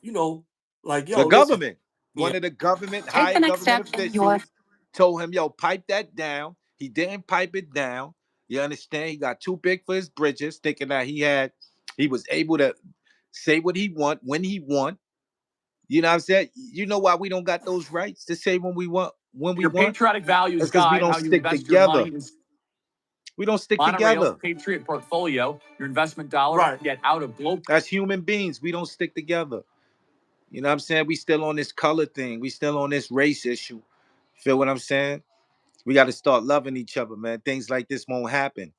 like, The yo, listen. government, Yeah. one of the government, Take high the next government step in your officials told him, yo, pipe that down. He didn't pipe it down. You understand? He got too big for his britches, thinking that he was able to say what he want when he want. You know what I'm saying? You know why we don't got those rights to say when we want, Your patriotic values It's because we guide don't how you stick invest your together. money. We don't stick Monorail's together. Patriot portfolio, your investment dollars Right. get out of global. As human beings, we don't stick together. You know what I'm saying? We still on this color thing. We still on this race issue. Feel what I'm saying? We got to start loving each other, man. Things like this won't happen.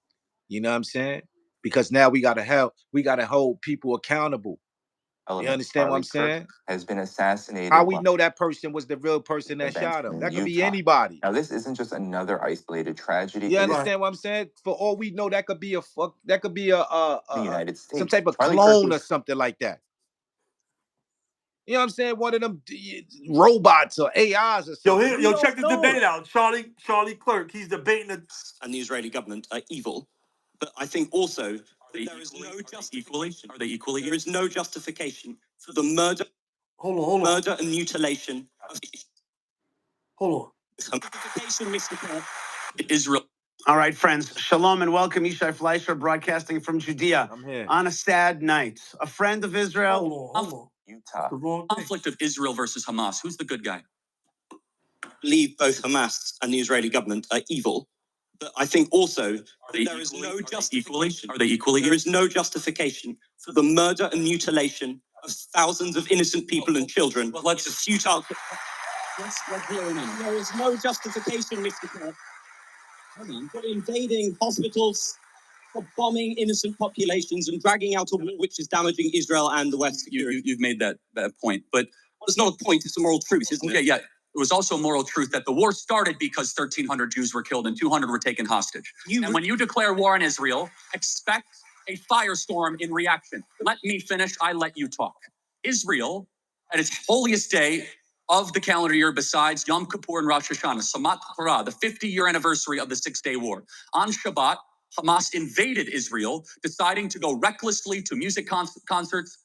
You know what I'm saying? Because now we got to hold people accountable. You understand what I'm saying? Has been assassinated. How we know that person was the real person that shot him? That could be anybody. Now, this isn't just another isolated tragedy. You understand what I'm saying? For all we know, that could be The United States. some type of Charlie clone Kirk or something like that. You know what I'm saying? One of them robots or AIs or something. We Check don't this know. debate out. Charlie Clerk, he's debating the And the Israeli government are evil. But I think also there is no justification. Are they equally? There is no justification for the murder. Hold on. Murder and mutilation. Hold on. Israel. All right, friends. Shalom and welcome. Yishai Fleischer broadcasting from Judea. I'm here. On a sad night. A friend of Israel. Hold on. Utah. The wrong thing. Conflict of Israel versus Hamas. Who's the good guy? Believe both Hamas and the Israeli government are evil. But I think also there is no justification. Are they equally? There is no justification for the murder and mutilation of thousands of innocent people and children. Well, let's futile. Let's hear him out. There is no justification, Mr. Kirk, for invading hospitals, for bombing innocent populations and dragging out a war which is damaging Israel and the West. You've made that point, but it's not a point, it's a moral truth, isn't it? Okay, yeah. It was also a moral truth that the war started because 1,300 Jews were killed and 200 were taken hostage. And when you declare war on Israel, expect a firestorm in reaction. Let me finish, I let you talk. Israel, at its holiest day of the calendar year besides Yom Kippur and Rosh Hashanah, Samat Torah, the 50-year anniversary of the Six-Day War. On Shabbat, Hamas invaded Israel, deciding to go recklessly to music concerts,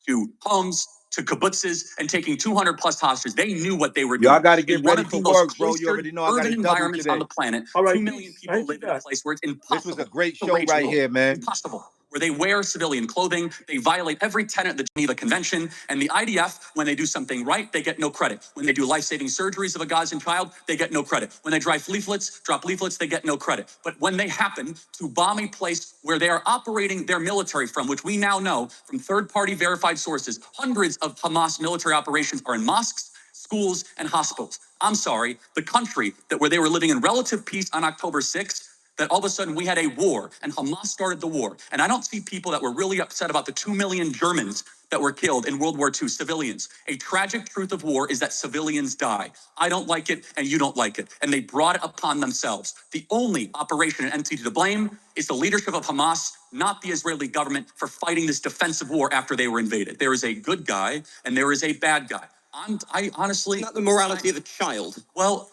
to homes, to kibbutzes, and taking 200 plus hostages. They knew what they were doing. Y'all got to get In one ready of for the most work, bro. You already know I got urban a double environments on today. the planet. All right, 2 million people live in a place where it's impossible. This was a great to show wage right war. here, man. Impossible. Where they wear civilian clothing, they violate every tenet of the Geneva Convention, and the IDF, when they do something right, they get no credit. When they do life-saving surgeries of a Gazan child, they get no credit. When they drop leaflets, they get no credit. But when they happen to bomb a place where they are operating their military from, which we now know from third-party verified sources, hundreds of Hamas military operations are in mosques, schools, and hospitals. I'm sorry, the country where they were living in relative peace on October 6th, that all of a sudden we had a war and Hamas started the war. And I don't see people that were really upset about the 2 million Germans that were killed in World War II, civilians. A tragic truth of war is that civilians die. I don't like it and you don't like it. And they brought it upon themselves. The only operation and entity to blame is the leadership of Hamas, not the Israeli government, for fighting this defensive war after they were invaded. There is a good guy and there is a bad guy. I honestly. Not the morality of a child. Well,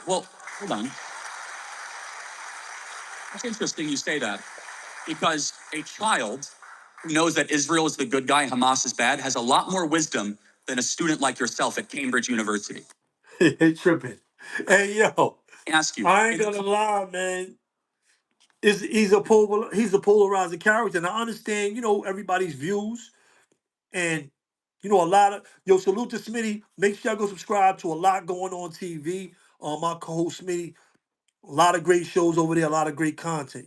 well, hold on. It's interesting you say that because a child who knows that Israel is the good guy, Hamas is bad, has a lot more wisdom than a student like yourself at Cambridge University. Hey, tripping. Hey, yo. Ask you. I ain't gonna lie, man. He's a polarizing character, and I understand, everybody's views, and a lot of salute to Smitty. Make sure y'all go subscribe to a lot going on TV. My co-host Smitty, a lot of great shows over there, a lot of great content.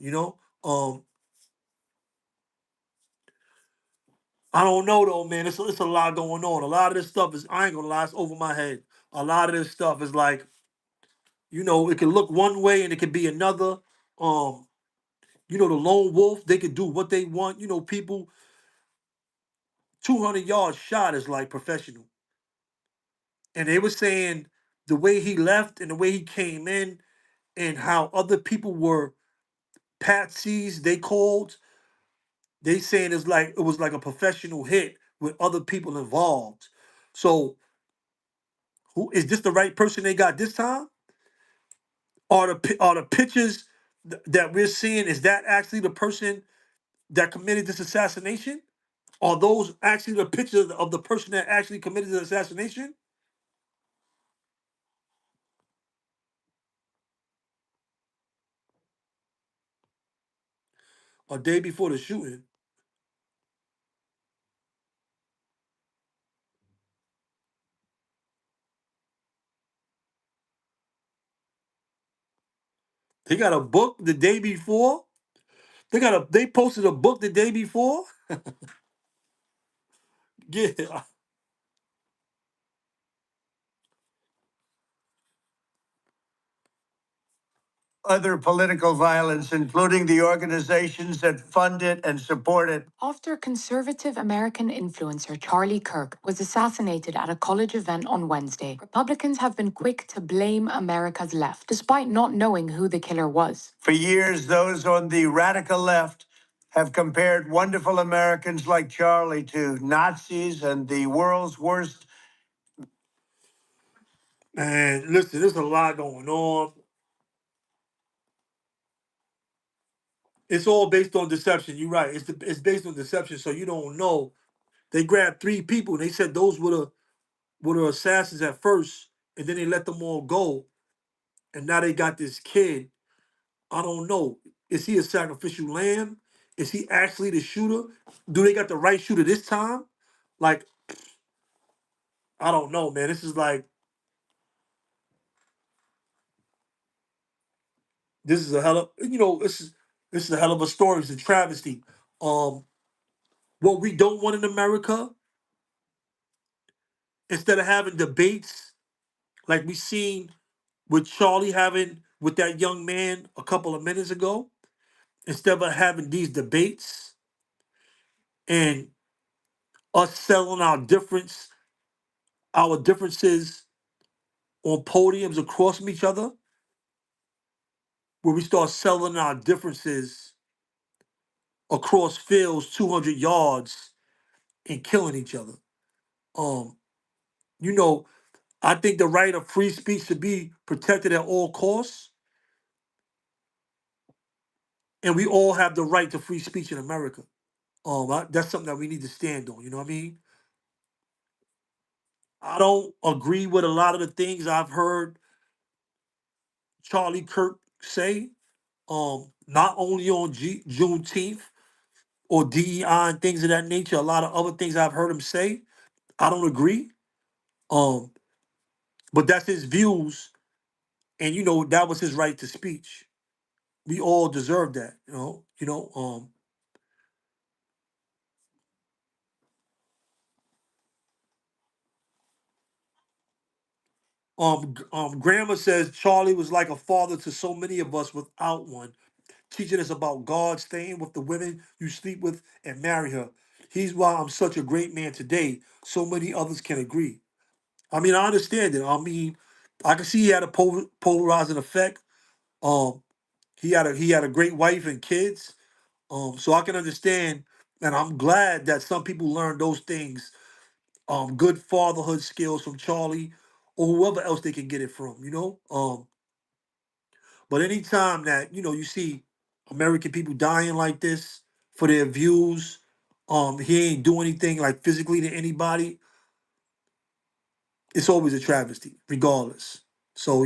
I don't know though, man. It's a lot going on. A lot of this stuff is, I ain't gonna lie, it's over my head. A lot of this stuff is like, it can look one way and it can be another. Um, the lone wolf, they could do what they want. People 200 yards shot is like professional. And they were saying the way he left and the way he came in and how other people were patsies, they saying it was like a professional hit with other people involved. So who is this, the right person they got this time? Are the pictures that we're seeing, is that actually the person that committed this assassination? Are those actually the pictures of the person that actually committed the assassination? A day before the shooting, they got a book the day before. They posted a book the day before. Yeah. Other political violence, including the organizations that fund it and support it. After conservative American influencer Charlie Kirk was assassinated at a college event on Wednesday, Republicans have been quick to blame America's left, despite not knowing who the killer was. For years, those on the radical left have compared wonderful Americans like Charlie to Nazis and the world's worst. Man, listen, there's a lot going on. It's all based on deception. You're right. It's based on deception, so you don't know. They grabbed three people. They said those were the assassins at first, and then they let them all go. And now they got this kid. I don't know. Is he a sacrificial lamb? Is he actually the shooter? Do they got the right shooter this time? Like, I don't know, man. This is a hell of this is a hell of a story. It's a travesty. Um, what we don't want in America, instead of having debates like we seen with Charlie having with that young man a couple of minutes ago, instead of having these debates and us selling our differences on podiums across from each other, where we start selling our differences across fields 200 yards and killing each other. Um, you know, I think the right of free speech should be protected at all costs, and we all have the right to free speech in America. That's something that we need to stand on. You know what I mean? I don't agree with a lot of the things I've heard Charlie Kirk say. Not only on Juneteenth or DEI and things of that nature, a lot of other things I've heard him say. I don't agree. Um, but that's his views, and that was his right to speech. We all deserve that. Grandma says Charlie was like a father to so many of us without one, teaching us about God, staying with the women you sleep with, and marry her. He's why I'm such a great man today. So many others can agree. I mean, I understand it. I mean, I can see he had a polarizing effect. Um, he had a great wife and kids. So I can understand, and I'm glad that some people learn those things good fatherhood skills from Charlie or whoever else they can get it from, you know. But anytime that you see American people dying like this for their views, he ain't do anything like physically to anybody. It's always a travesty, regardless. So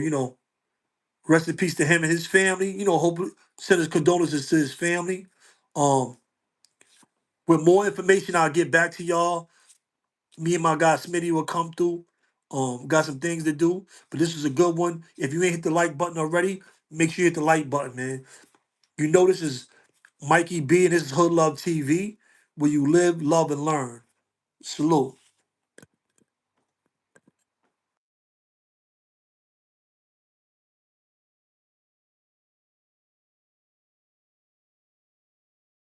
rest in peace to him and his family. Hope send his condolences to his family. Um, with more information, I'll get back to y'all. Me and my guy Smitty will come through. Got some things to do, but this was a good one. If you ain't hit the like button already, make sure you hit the like button, man. You know this is Mikey B and this is Hood Love TV, where you live, love, and learn. Salute.